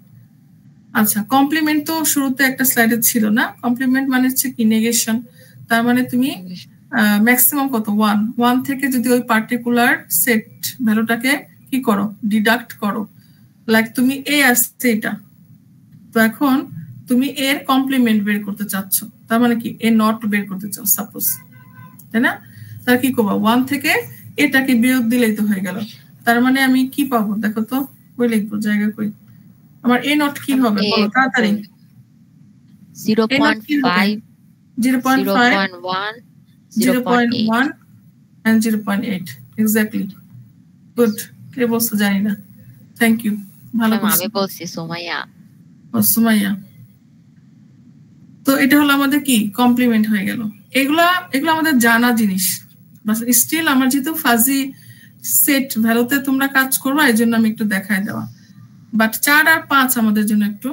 আচ্ছা, কমপ্লিমেন্ট তো শুরুতে একটা স্লাইডে ছিল না। কমপ্লিমেন্ট মানে হচ্ছে কি নেগেশন। তার মানে তুমি ম্যাক্সিমাম কত 1 থেকে যদি ওই পার্টিকুলার সেট ভ্যালুটাকে কি করো, ডিডাক্ট করো। লাইক তুমি এ আসছে এটা, তো এখন তুমি এর কমপ্লিমেন্ট বের করতে চাচ্ছ, তার মানে কি এ নট বের করতে চাও সাপোজ, তাই না? তার কি করবো, 1 থেকে এটাকে বিয়োগ দিলেই তো হয়ে গেল। তার মানে আমি কি পাবো দেখো তো, কই লিখবো, জায়গা কই আমার এ নট কি হবে বলো তাড়াতাড়ি। 0.5 0.1 0.1 and 0.8 এক্স্যাক্টলি। গুড, কে বলছো জানি না, থ্যাংক ইউ, ভালো করছো। আমি বলছি সুমাইয়া। সুমাইয়া। তো এটা হলো আমাদের কি কমপ্লিমেন্ট হয়ে গেল। এগুলো আমাদের জানা জিনিস, বাট স্টিল আমার যেহেতু ফাজি সেট ভ্যালুতে তোমরা কাজ করবা, এই জন্য আমি একটু দেখাই দেওয়া। বাট 4 আর 5 আমাদের জন্য একটু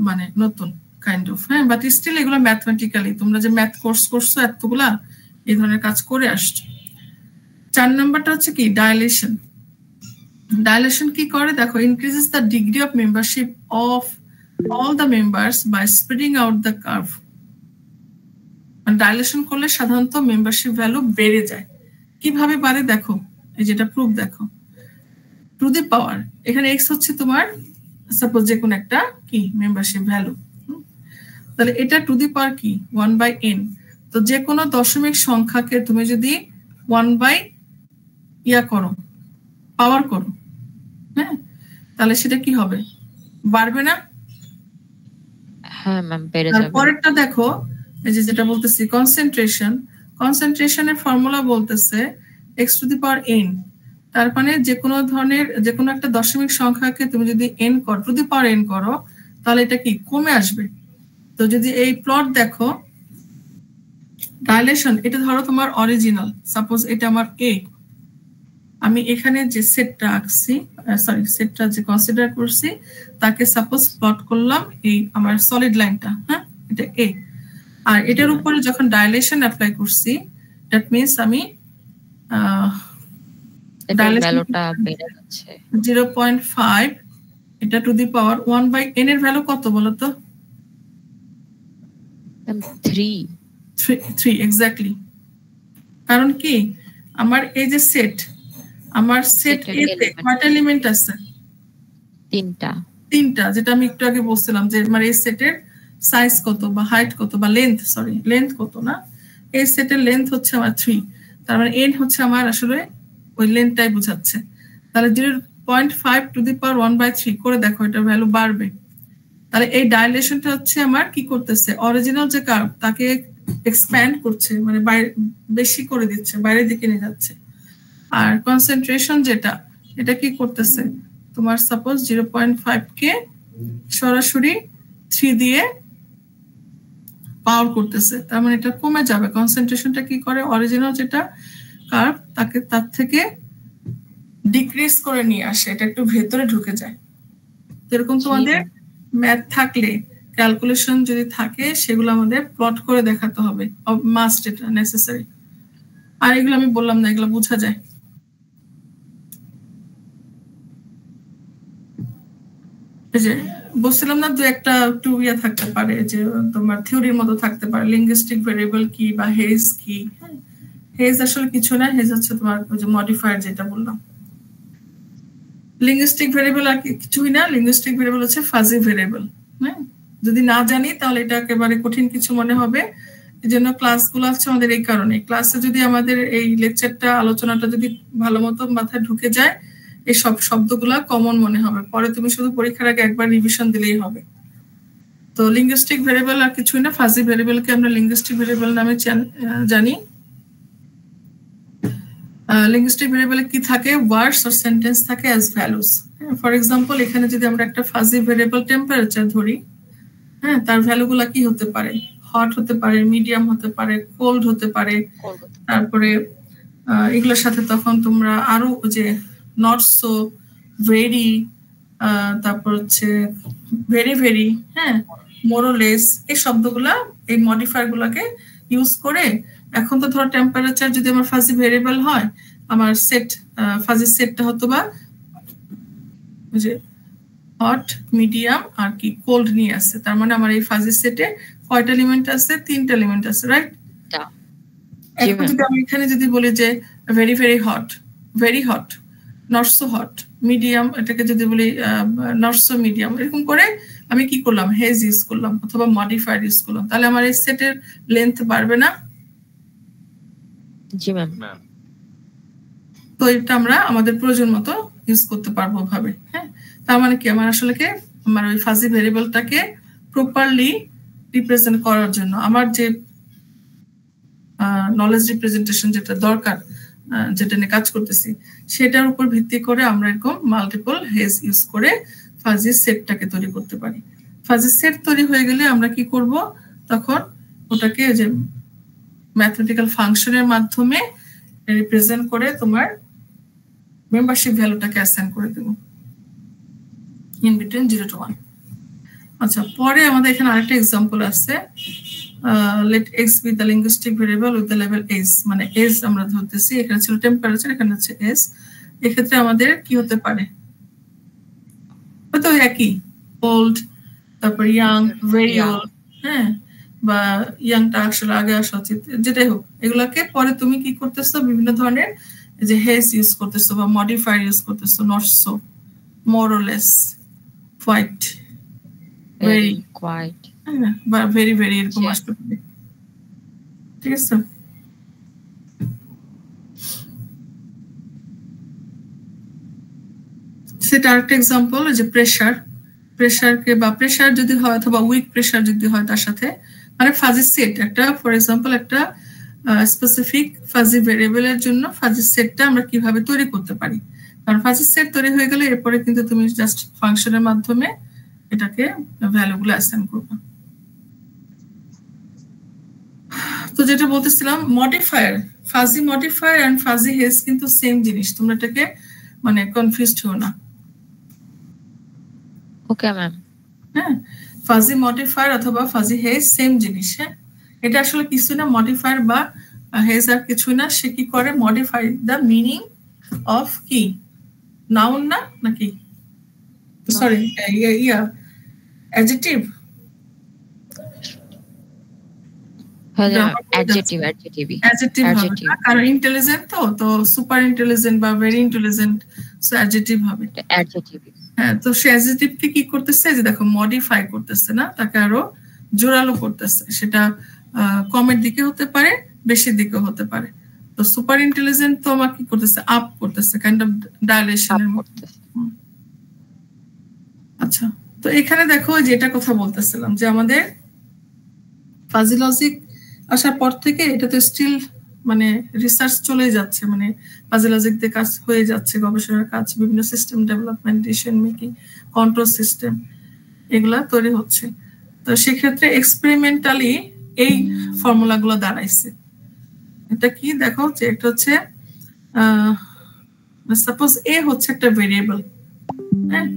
মানে নতুন কাইন্ড অফ, হ্যাঁ। বাট স্টিল এগুলো ম্যাথমেটিক্যালি তোমরা যে ম্যাথ কোর্স করছো এতগুলা, এই ধরনের কাজ করে আসছো। 4 নাম্বারটা হচ্ছে কি ডাইলেশন। ডাইলেশন কি করে দেখো, increases the degree of membership of all the members by spreading out the curve. Dilation করলে সাধারণত মেম্বারশিপ ভ্যালু বেড়ে যায়। কিভাবে বাড়ে দেখো, এই যেটা প্রুফ দেখো, টু দি পাওয়ার, এখানে x হচ্ছে তোমার সাপোজ যে কোন একটা কি মেম্বারশিপ ভ্যালু, তাহলে এটা টু দি পাওয়ার কি 1/n। তো যে কোনো দশমিক সংখ্যাকে তুমি যদি 1 ইয়া করো, পাওয়ার করো, হ্যাঁ, তাহলে সেটা কি হবে, বাড়বে না? হ্যাঁ ম্যাম, বেড়ে যাবে। পরেরটা দেখো, এই যে যেটা বলতেছি কনসেন্ট্রেশনের ফর্মুলা বলতেছে x two the power n। তার মানে যে কোনো ধরনের যে কোনো একটা দশমিক সংখ্যাকে তুমি যদি n করো, টু দি পাওয়ার n করো, তাহলে এটা কি কমে আসবে। তো যদি এই প্লট দেখো, ডাইলেশন, এটা ধরো তোমার অরিজিনাল, সাপোজ এটা আমার a, আমি এখানে যে সেটটা আঁকছি, সরি সেটটা যে কনসিডার করছি, তাকে সাপোজ প্লট করলাম এই আমার সলিড লাইনটা, হ্যাঁ, এটা a। আর এটার উপরে যখন ডাইলেশন অ্যাপ্লাই করছি, দ্যাট মিন্স আমি ভ্যালুটা বেড়ে যাচ্ছে 0.5, এটা টু দি পাওয়ার 1/n এর ভ্যালু কত বলো তো? 3 এক্স্যাক্টলি। কারণ কি আমার এই যে সেট, আমার সেট এ তে কয়টা এলিমেন্ট আছে? 3টা, যেটা আমি একটু আগে বলছিলাম যে আমার এই সেটের সাইজ কত বা হাইট কত বা লেন্থ কত না, এই সেটের লেন্থ হচ্ছে আমার 3। তার মানে n হচ্ছে আমার আসলে ওই লেন্থটাই বোঝাচ্ছে। তাহলে 0.5 টু দি পাওয়ার 1/3 করে দেখো, এটা ভ্যালু বাড়বে। তাহলে এই ডাইলেশনটা হচ্ছে আমার কি করতেছে, অরিজিনাল যে কার্ভ তাকে এক্সপ্যান্ড করছে, মানে বেশি করে দিচ্ছে, বাইরের দিকে নিয়ে যাচ্ছে। আর কনসেন্ট্রেশন যেটা, এটা কি করতেছে, তোমার সাপোজ 0.5 কে সরাসরি 3 দিয়ে পাওয়ার করতেছে, তার মানে এটা কমে যাবে। কনসেন্ট্রেশনটা কি করে, অরিজিনাল যেটা কার্ভ তাকে তার থেকে ডিক্রিজ করে নিয়ে আসে, এটা একটু ভেতরে ঢুকে যায়। এরকম তোমাদের ম্যাথ থাকলে, ক্যালকুলেশন যদি থাকে, সেগুলো আমাদের প্লট করে দেখাতে হবে, মাস্ট, এটা নেসেসারি। আর এগুলো আমি বললাম না, এগুলো বোঝা যায়। এই যে বলছিলাম না, দু একটা একটু ইয়া থাকতে পারে, যে তোমার থিওরির মতো থাকতে পারে, লিঙ্গুইস্টিক ভেরিয়েবল কি বা হেজ কি। হেজ আসলে কিছু না, হেজ হচ্ছে তোমার ওই যে মডিফায়ার যেটা বললাম। লিঙ্গুইস্টিক ভেরিয়েবল আর কিছুই না, লিঙ্গুইস্টিক ভেরিয়েবল হচ্ছে ফাজি ভেরিয়েবল। হ্যাঁ, যদি না জানি তাহলে এটা একেবারে কঠিন কিছু মনে হবে। এই জন্য ক্লাসগুলো হচ্ছে আমাদের এই কারণে, ক্লাসে যদি আমাদের এই লেকচারটা, আলোচনাটা যদি ভালো মতো মাথায় ঢুকে যায়, এই সব শব্দগুলা কমন মনে হবে, পরে তুমি শুধু পরীক্ষার আগে একবার রিভিশন দিলেই হবে। তো লিঙ্গুইস্টিক ভেরিয়েবল আর কিছুই না, ফাজি ভেরিয়েবলকে আমরা লিঙ্গুইস্টিক ভেরিয়েবল নামে জানি। লিঙ্গুইস্টিক ভেরিয়েবলে কি থাকে, ওয়ার্ডস অর সেন্টেন্স থাকে অ্যাজ ভ্যালুস। ফর এক্সাম্পল, এখানে যদি আমরা একটা ফাজি ভেরিয়েবল টেম্পারেচার ধরি, হ্যাঁ, তার ভ্যালুগুলা কি হতে পারে, হট হতে পারে, মিডিয়াম হতে পারে, কোল্ড হতে পারে। তারপরে এগুলোর সাথে তখন তোমরা আরো যে নট সো, ভেরি, তারপর হচ্ছে ভেরি ভেরি, হ্যাঁ, মোরলেস, এই শব্দগুলা, এই মডিফায়ার গুলাকে ইউজ করে, এখন তো ধরো টেম্পারেচার যদি আমার ফাজি ভেরিয়েবল হয়, আমার সেট ফাজি সেটটা হতো বা যে হট মিডিয়াম আর কি কোল্ড নিয়ে আসছে, তার মানে আমার এই ফাজি সেটে কয়টা এলিমেন্ট আছে? 3টা এলিমেন্ট আছে, রাইট? এখন যদি আমি এখানে যদি বলি যে very very hot, very hot, not so hot, medium, এটাকে যদি বলি নট সো মিডিয়াম, এরকম করে আমি কি করলাম? হেজ ইউজ করলাম অথবা মডিফায়ার ইউজ করলাম, তাহলে আমার এই সেটের লেন্থ বাড়বে না? জি ম্যাম। তো এটা আমরা আমাদের প্রয়োজন মতো ইউজ করতে পারবো ভাবে। হ্যাঁ, তার মানে কি আমার আসলে কি আমার ওই ফাজি ভেরিয়েবলটাকে প্রপারলি রিপ্রেজেন্ট করার জন্য আমার যে নলেজ রিপ্রেজেন্টেশন যেটা দরকার, যেটা নিয়ে কাজ করতেছি, সেটার উপর ভিত্তি করে আমরা এরকম মাল্টিপল হেজ ইউজ করে ফাজি সেটটাকে তৈরি করতে পারি। ফাজি সেট তৈরি হয়ে গেলে আমরা কি করব? তখন ওটাকে যে ম্যাথমেটিক্যাল ফাংশনের মাধ্যমে রিপ্রেজেন্ট করে তোমার মেম্বারশিপ ভ্যালুটাকে অ্যাসাইন করে দেব ইন বিটুইন 0 to 1। আচ্ছা, পরে আমাদের এখানে আরেকটা এক্সাম্পল আছে, let x be the linguistic variable with the label s, মানে s আমরা ধরতেছি, এখানে ছিল টেম্পারেচার, এখানে হচ্ছে s। এক্ষেত্রে আমাদের কি হতে পারে? হয়তো একই, ওল্ড, তারপর ইয়াং, ভেরি ওল্ড, হ্যাঁ, বা ইয়াংটা আসলে আগে আসা উচিত, যেটাই হোক, এগুলাকে পরে তুমি কি করতেছো? বিভিন্ন ধরনের যে হেজ ইউজ করতেছো বা মডিফায়ার ইউজ করতেছো, not so, more or less, quite, very quite, বা ভেরি ভেরি, এরকম আসতে পারে। ঠিক আছে? সেটা আরেকটা এক্সাম্পল, যে প্রেসার, প্রেসারকে বা প্রেসার যদি হয় অথবা উইক প্রেসার যদি হয়, তার সাথে মানে ফাজি সেট একটা, ফর এক্সাম্পল একটা স্পেসিফিক ফাজি ভেরিয়েবলের জন্য ফাজি সেটটা আমরা কিভাবে তৈরি করতে পারি। কারণ ফাজি সেট তৈরি হয়ে গেলে এরপরে কিন্তু তুমি জাস্ট ফাংশনের মাধ্যমে এটাকে ভ্যালুগুলো অ্যাসাইন করবে। তো যেটা বলতেছিলাম, modifier, fuzzy modifier and fuzzy hedge কিন্তু সেম জিনিস, তোমরা এটাকে মানে কনফিউজড হও না। Okay ma'am. হ্যাঁ, ফাজি মডিফায়ার অথবা ফাজি হেজ সেম জিনিস। হ্যাঁ, এটা আসলে কিছু না, মডিফায়ার বা হেজ আর কিছু না, সে কি করে? মডিফাই দ্য মিনিং অফ কি নাউন না নাকি, সরি ইয়া অ্যাডজেক্টিভ, কারণ ইন্টেলিজেন্ট তো সুপার ইন্টেলিজেন্ট বা ভেরি ইন্টেলিজেন্ট, সো অ্যাডজেক্টিভ হবে। হ্যাঁ, তো সে অ্যাডজেক্টিভকে কি করতেছে? যে দেখো মডিফাই করতেছে না, তাকে আরো জোরালো করতেছে। সেটা কমের দিকে হতে পারে, বেশির দিকে হতে পারে। তো সুপার ইন্টেলিজেন্ট তো আমার কি করতেছে? আপ করতেছে, কাইন্ড অফ ডাইলেশনের মতো। আচ্ছা, তো এখানে দেখো যেটা কথা বলতেছিলাম, যে আমাদের ফাজি লজিক আসার পর থেকে এটা তো স্টিল মানে রিসার্চ চলে যাচ্ছে, মানে ফাজি লজিক দিয়ে কাজ হয়ে যাচ্ছে, গবেষণার কাজ, বিভিন্ন system development, decision making, control system, এগুলা তৈরি হচ্ছে। তো সেক্ষেত্রে এক্সপেরিমেন্টালি এই ফর্মুলাগুলো দাঁড়াইছে। এটা কি দেখো, যে একটা হচ্ছে সাপোজ এ হচ্ছে একটা ভেরিয়েবল, হ্যাঁ,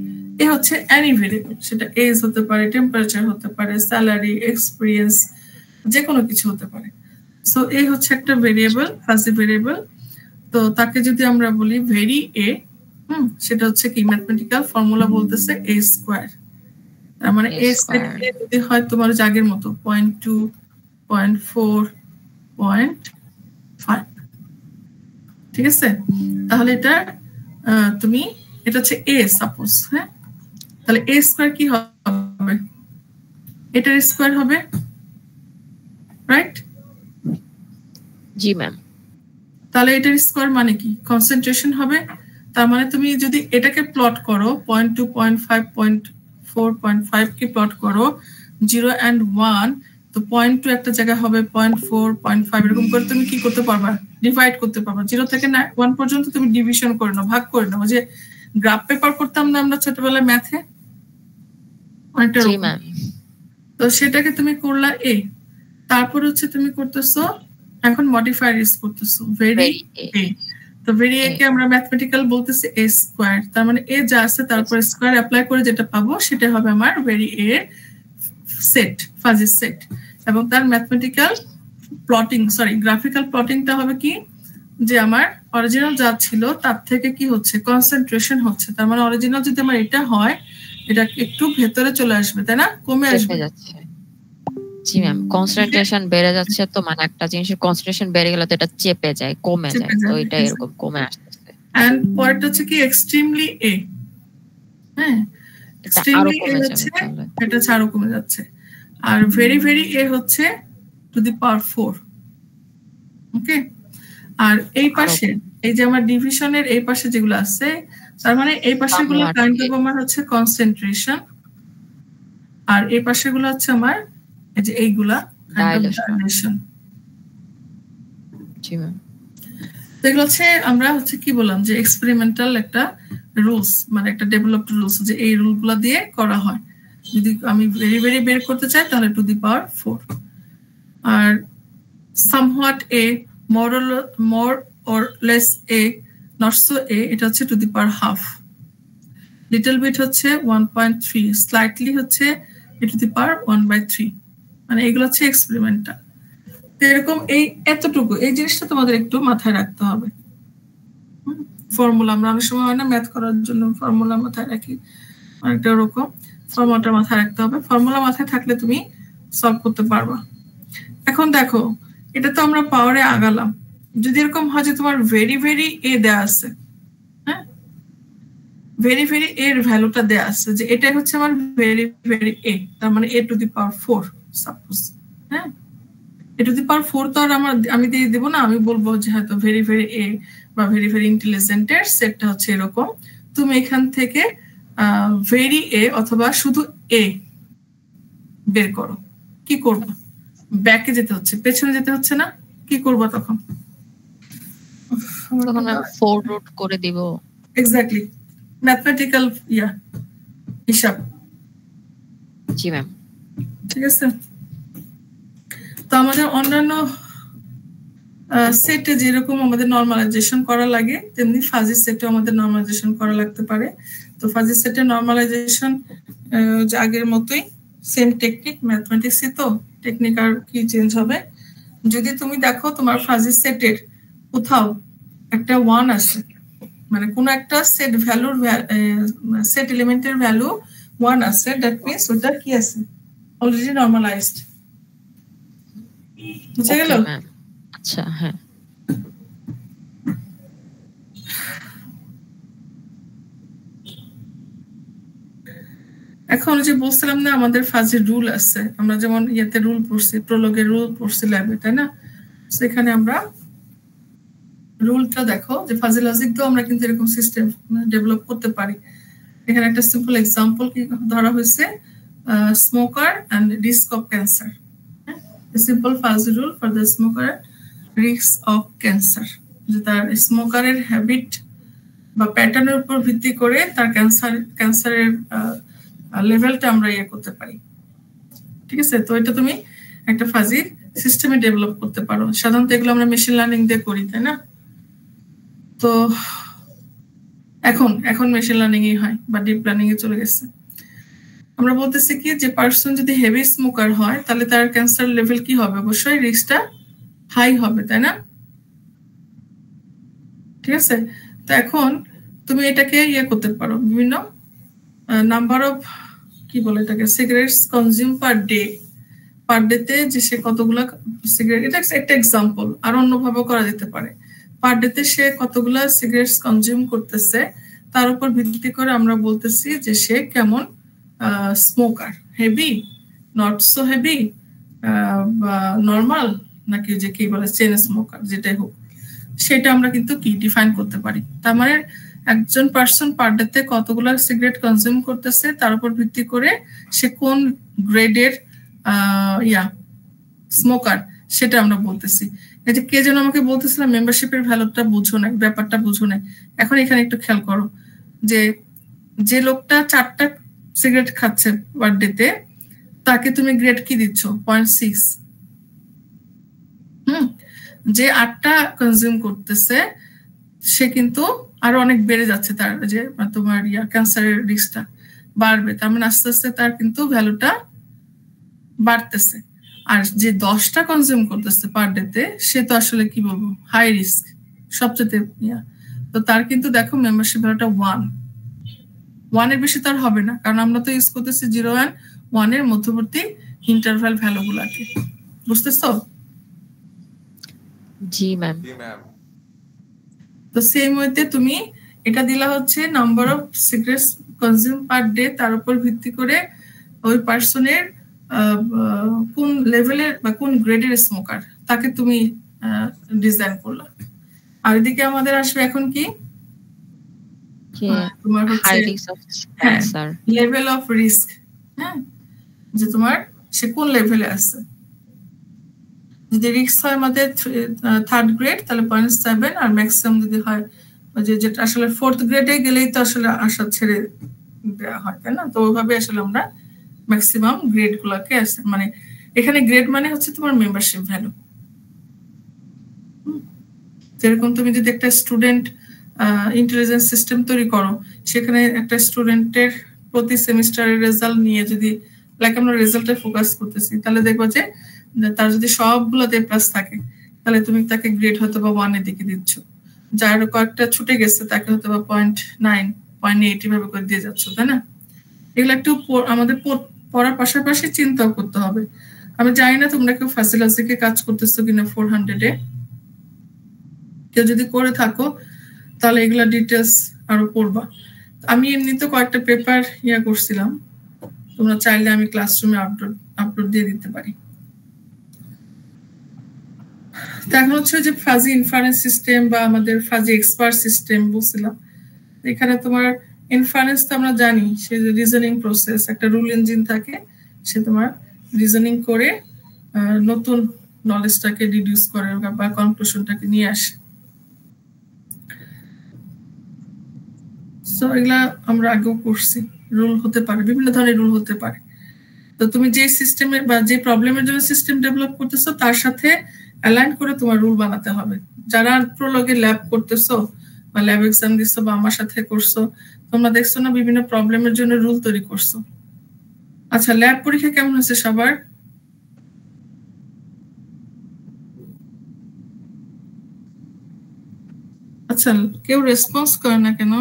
এ হচ্ছে এনি ভেরিয়েবল, সেটা এজ হতে পারে, টেম্পারেচার হতে পারে, স্যালারি, এক্সপিরিয়েন্স, যে কোনো কিছু হতে পারে। সো এ হচ্ছে একটা ভেরিয়েবল, ফাজি ভেরিয়েবল। তো তাকে যদি আমরা বলি ভেরি এ, সেটা হচ্ছে কি ম্যাথমেটিক্যাল ফর্মুলা বলতেছে এ স্কোয়ার। তার মানে এ স্কোয়ার যদি হয় তোমার জাগের মতো 0.2, 0.4, 0.5, ঠিক আছে? তাহলে এটা তুমি, এটা হচ্ছে এ সাপোজ, হ্যাঁ, তাহলে এ স্কোয়ার কি হবে? এটার স্কোয়ার হবে, রাইট? জি ম্যাম। তাহলে এটার স্কোয়ার মানে কি? কনসেন্ট্রেশন হবে। তার মানে তুমি যদি এটাকে প্লট করো, 0.2, 0.5, 0.4, 0.5 কে প্লট করো 0 and 1, তো 0.2 একটা জায়গায় হবে, 0.4, 0.5, এরকম করে তুমি কি করতে পারবা? ডিভাইড করতে পারবা। 0 থেকে 1 পর্যন্ত তুমি ডিভিশন করে নাও, ভাগ করে নাও। যে গ্রাফ পেপার করতাম না আমরা ছোটবেলায় ম্যাথে, তো সেটাকে তুমি করলা এ। তারপর হচ্ছে তুমি করতেছো এখন মডিফায়ার ইউজ করতেছো ভেরি এ। তো ভেরি এ কে আমরা ম্যাথমেটিক্যাল বলতেছি এ স্কয়ার। তার মানে এ যা আছে তারপর স্কয়ার অ্যাপ্লাই করে যেটা পাবো সেটা হবে আমার very a set, fuzzy set. এবং তার ম্যাথমেটিক্যাল প্লটিং, সরি গ্রাফিক্যাল প্লটিংটা হবে কি যে আমার অরিজিনাল যা ছিল তার থেকে কি হচ্ছে, কনসেন্ট্রেশন হচ্ছে। তার মানে অরিজিনাল যদি আমার এটা হয়, এটা একটু ভেতরে চলে আসবে, তাই না, কমে আসবে। জি ম্যাম, কনসেন্ট্রেশন বেড়ে যাচ্ছে, তো মানে একটা জিনিসের কনসেন্ট্রেশন বেড়ে গেলে তো এটা চেপে যায়, কমে যায়, তো এটা এরকম কমে আসছে। এন্ড পরেরটা হচ্ছে কি এক্সট্রিমলি এ, হ্যাঁ, এক্সট্রিমলি এ হচ্ছে এটা আরো কমে যাচ্ছে। আর ভেরি ভেরি এ হচ্ছে টু দি পাওয়ার 4। ওকে, আর এই পাশে এই যে আমার ডিভিশনের এই পাশে যেগুলো আছে, তার মানে এই পাশেগুলো কাইন্ড অফ আমার হচ্ছে কনসেন্ট্রেশন, আর এই পাশেগুলো হচ্ছে আমার এই যে এইগুলা kind of dilation. G ma'am, তো এগুলো হচ্ছে আমরা হচ্ছে কি বললাম যে এক্সপেরিমেন্টাল একটা রুলস, মানে একটা ডেভেলপড রুলস, যে এই রুলগুলো দিয়ে করা হয়। যদি আমি ভেরি ভেরি বের করতে চাই তাহলে টু দি পাওয়ার 4, আর somewhat a, more or less a, not so a, এটা হচ্ছে to the power half. Little bit হচ্ছে 1.3, স্লাইটলি হচ্ছে এ টু দি পাওয়ার 1/3। মানে এগুলো হচ্ছে এক্সপেরিমেন্টাল। এরকম এই এতটুকু এই জিনিসটা তোমাদের একটু মাথায় রাখতে হবে। ফর্মুলা আমরা অনেক সময় হয় না ম্যাথ করার জন্য ফর্মুলা মাথায় রাখি, অনেকটা ওরকম ফর্মুলাটা মাথায় রাখতে হবে। ফর্মুলা মাথায় থাকলে তুমি সলভ করতে পারবা। এখন দেখো, এটা তো আমরা পাওয়ারে আগালাম। যদি এরকম হয় যে তোমার ভেরি ভেরি এ দেয়া আছে, হ্যাঁ, ভেরি ভেরি এর ভ্যালুটা দেয়া আছে যে এটা হচ্ছে আমার ভেরি ভেরি এ, তার মানে এ টু দি পাওয়ার 4 সাপোজ, হ্যাঁ, এ টু দি পাওয়ার 4 তো আর আমি দিয়ে দেব না, আমি বলবো যে হয়তো ভেরি ভেরি এ বা ভেরি ভেরি ইন্টেলিজেন্টের সেটটা হচ্ছে এরকম। তুমি এখান থেকে ভেরি এ অথবা শুধু এ বের করো। কি করবো? ব্যাকে যেতে হচ্ছে, পেছনে যেতে হচ্ছে না, কি করবো তখন? তখন আমি ফরওয়ার্ড করে দিব। এক্স্যাক্টলি, ম্যাথমেটিক্যাল হিসাব। জি ম্যাম, ঠিক আছে। তো আমাদের অন্যান্য সেটে যেরকম আমাদের নরমালাইজেশন করা লাগে, তেমনি ফাজি সেটে আমাদের নরমালাইজেশন করা লাগতে পারে। তো ফাজি সেটে নরমালাইজেশন আগের মতোই, সেম টেকনিক, ম্যাথমেটিক্সই তো, টেকনিক আর কি চেঞ্জ হবে। যদি তুমি দেখো তোমার ফাজি সেটের কোথাও একটা 1 আছে, মানে কোন একটা সেট ভ্যালুর সেট এলিমেন্টের ভ্যালু 1 আছে, দ্যাট মিন্স ওটা কি আছে, অলরেডি নরমালাইজড। বুঝা গেল? আচ্ছা, হ্যাঁ। এখন যে বলছিলাম না আমাদের ফাজির রুল আছে, আমরা যেমন ইয়েতে রুল পড়ছি, প্রোলগের রুল পড়ছি ল্যাবে, তাই না? সেখানে আমরা রুলটা দেখো যে ফাজি লজিক তো আমরা কিন্তু এরকম সিস্টেম ডেভেলপ করতে পারি। এখানে একটা সিম্পল এক্সাম্পল কি ধরা হয়েছে, smoker and risk of cancer. Simple fuzzy rule for the smoker risk of cancer, যে তার স্মোকারের হ্যাবিট বা প্যাটার্নের উপর ভিত্তি করে তার ক্যান্সারের লেভেলটা আমরা করতে পারি। ঠিক আছে, তো এটা তুমি একটা ফাজি সিস্টেমে ডেভেলপ করতে পারো। সাধারণত এগুলো আমরা মেশিন লার্নিং দিয়ে করি, তাই না? তো এখন মেশিন লার্নিং হয় বা ডিপ লার্নিং এ চলে গেছে। আমরা বলতেছি কি যে পার্সন যদি হেভি স্মোকার হয় তাহলে তার ক্যান্সার লেভেল কি হবে, অবশ্যই রিস্কটা হাই হবে, তাই না? ঠিক আছে, তো এখন তুমি এটাকে করতে পারো, বিভিন্ন নাম্বার অফ কি বলে এটাকে, সিগারেটস কনজিউম পার ডেতে যে সে কতগুলা সিগারেট, এটা একটা এক্সাম্পল, আর অন্যভাবে করা যেতে পারে। পার ডেতে সে কতগুলা সিগারেটস কনজিউম করতেছে তার উপর ভিত্তি করে আমরা বলতেছি যে সে কেমন smoker, heavy, not so heavy, বা নর্মাল, নাকি যে কি বলে চেন স্মোকার, যেটাই হোক সেটা আমরা কিন্তু কি ডিফাইন করতে পারি। তার মানে একজন পার্সন পার ডেতে কতগুলো সিগারেট কনজিউম করতেছে তার উপর ভিত্তি করে সে কোন গ্রেডের স্মোকার সেটা আমরা বলতেছি। এই যে কে যেন আমাকে বলতেছিলাম মেম্বারশিপের ভ্যালুটা বুঝো না, ব্যাপারটা বুঝো না। এখন এখানে একটু খেয়াল করো যে লোকটা 4টা সিগারেট খাচ্ছে পার ডেতে, তাকে তুমি গ্রেড কি দিচ্ছ? 0.6। যে 8টা কনজিউম করতেছে সে কিন্তু আরো অনেক বেড়ে যাচ্ছে, তার যে তোমার ক্যান্সারের রিস্কটা বাড়বে। তার মানে আস্তে আস্তে তার কিন্তু ভ্যালুটা বাড়তেছে। আর যে 10টা কনজিউম করতেছে পার ডেতে সে তো আসলে কি বলবো হাই রিস্ক, সবচেয়ে তো তার কিন্তু দেখো মেম্বারশিপ ভ্যালুটা 1 এর বেশি তার হবে না, কারণ আমরা তো ইউজ করতেছি 0 and 1 এর মধ্যবর্তী ইন্টারভ্যাল ভ্যালুগুলোকে। বুঝতেছো? জি ম্যাম। তো সেম ওয়েতে তুমি এটা দিলা হচ্ছে number of cigarettes consume per day, তার উপর ভিত্তি করে ওই পার্সনের কোন লেভেলের বা কোন গ্রেডের স্মোকার তাকে তুমি ডিজাইন করলা। আর এদিকে আমাদের আসবে এখন কি তোমার হচ্ছে লেভেল অফ রিস্ক, হ্যাঁ, যে তোমার সে কোন লেভেলে আছে। যদি রিস্ক হয় আমাদের 3rd গ্রেড তাহলে 0.7, আর ম্যাক্সিমাম যদি হয় যে যেটা আসলে 4th গ্রেডে গেলেই তো আসলে আশা ছেড়ে দেওয়া হয়, তাই না? তো ওইভাবে আসলে আমরা ম্যাক্সিমাম গ্রেড গুলাকে মানে এখানে গ্রেড মানে হচ্ছে তোমার মেম্বারশিপ ভ্যালু। যেরকম তুমি যদি একটা স্টুডেন্ট ইন্টেলিজেন্স সিস্টেম তৈরি করো, সেখানে একটা স্টুডেন্টের প্রতি সেমিস্টারের রেজাল্ট নিয়ে যদি লাইক আমরা রেজাল্টে ফোকাস করতেছি, তাহলে দেখবো যে তার যদি সবগুলোতে প্লাস থাকে তাহলে তুমি তাকে গ্রেড হয়তো বা 1 এর দিকে দিচ্ছ, যার কয়েকটা ছুটে গেছে তাকে হয়তো বা 0.9 0.8 এভাবে করে দিয়ে যাচ্ছ, তাই না? এগুলো একটু আমাদের পড়ার পাশাপাশি চিন্তাও করতে হবে। আমি জানি না তোমরা কেউ ফ্যাসিলিটিকে কাজ করতেছো কিনা 400-এ, কেউ যদি করে থাকো তাহলে এগুলা ডিটেলস আরো পড়বা। আমি এমনিতে কয়েকটা পেপার করছিলাম, তোমরা চাইলে আমি ক্লাসরুমে আপলোড দিয়ে দিতে পারি। এখন হচ্ছে যে ফাজি ইনফারেন্স সিস্টেম বা আমাদের ফাজি এক্সপার্ট সিস্টেম বলছিলাম। এখানে তোমার ইনফারেন্স তো আমরা জানি, সে যে রিজনিং প্রসেস, একটা রুল ইঞ্জিন থাকে, সে তোমার রিজনিং করে নতুন নলেজটাকে ডিডিউস করে বা কনক্লুশনটাকে নিয়ে আসে। সো এগুলা আমরা আগেও করছি। রুল হতে পারে, বিভিন্ন ধরনের রুল হতে পারে। তো তুমি যে সিস্টেমে বা যে প্রবলেমের জন্য সিস্টেম ডেভেলপ করতেছো তার সাথে অ্যালাইন করে তোমার রুল বানাতে হবে। যারা প্রোলগে ল্যাব করতেছো বা ল্যাব এক্সাম দিচ্ছো বা আমার সাথে করছো, তোমরা দেখছো না বিভিন্ন প্রবলেমের জন্য রুল তৈরি করছো। আচ্ছা, ল্যাব পরীক্ষা কেমন হয়েছে সবার? আচ্ছা, কেউ রেসপন্স করে না কেন?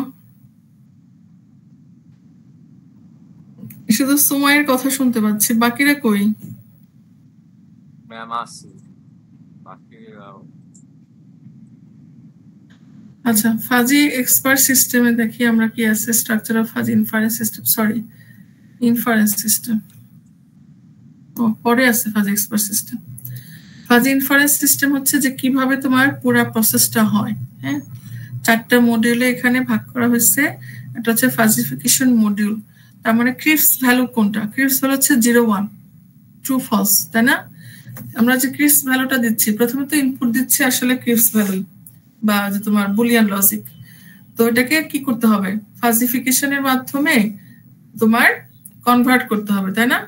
শুধু সুমাইয়ের কথা শুনতে পাচ্ছি, বাকিরা কই? ম্যাম আসি বাকি। আচ্ছা, ফাজি এক্সপার্ট সিস্টেমে দেখি আমরা কি আছে। Structure of fuzzy inference system, sorry inference system পরে আছে fuzzy expert system. Fuzzy inference system হচ্ছে যে কিভাবে তোমার পুরো প্রসেসটা হয়। হ্যাঁ, 4টা মডিউলে এখানে ভাগ করা হয়েছে। এটা হচ্ছে ফাজিফিকেশন মডিউল, তার মানে ক্রিপস ভ্যালু কোনটা? ক্রিপস ভ্যালু হচ্ছে 0 1 ট্রু ফলস, তাই না? আমরা যে ক্রিপস ভ্যালুটা দিচ্ছি, প্রথমে তো ইনপুট দিচ্ছি আসলে ক্রিপস ভ্যালু বা যে তোমার বুলিয়ান লজিক। তো এটাকে কি করতে হবে? ফাজিফিকেশনের মাধ্যমে তোমার কনভার্ট করতে হবে, তাই না?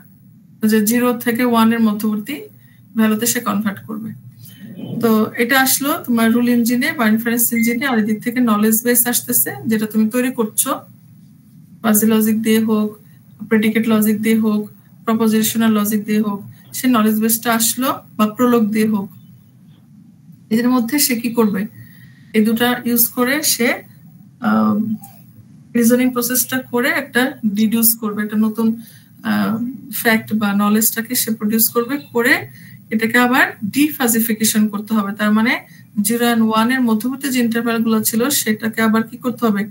যে 0 থেকে 1 এর মধ্যবর্তী ভ্যালুতে সে কনভার্ট করবে। তো এটা আসলো তোমার রুল ইঞ্জিনে বা ইনফারেন্স ইঞ্জিনে, আর এদিক থেকে নলেজ বেস আসতেছে যেটা তুমি তৈরি করছো, ফাজি লজিক দিয়ে হোক, প্রেডিকেট লজিক দিয়ে হোক, প্রপোজিশনাল লজিক দিয়ে হোক, সে নলেজ বেসটা আসলো বা প্রলোগ দিয়ে হোক। এদের মধ্যে সে কি করবে? এই দুটা ইউজ করে সে রিজনিং প্রসেসটা করে একটা ডিডিউস করবে, একটা নতুন ফ্যাক্ট বা নলেজটাকে সে প্রডিউস করবে, করে এটাকে আবার ডিফাজিফিকেশন করতে হবে। তার মানে 0 and 1 এর মধ্যবর্তী যে ইন্টারভ্যাল গুলো ছিল সেটাকে আবার কি করতে হবে?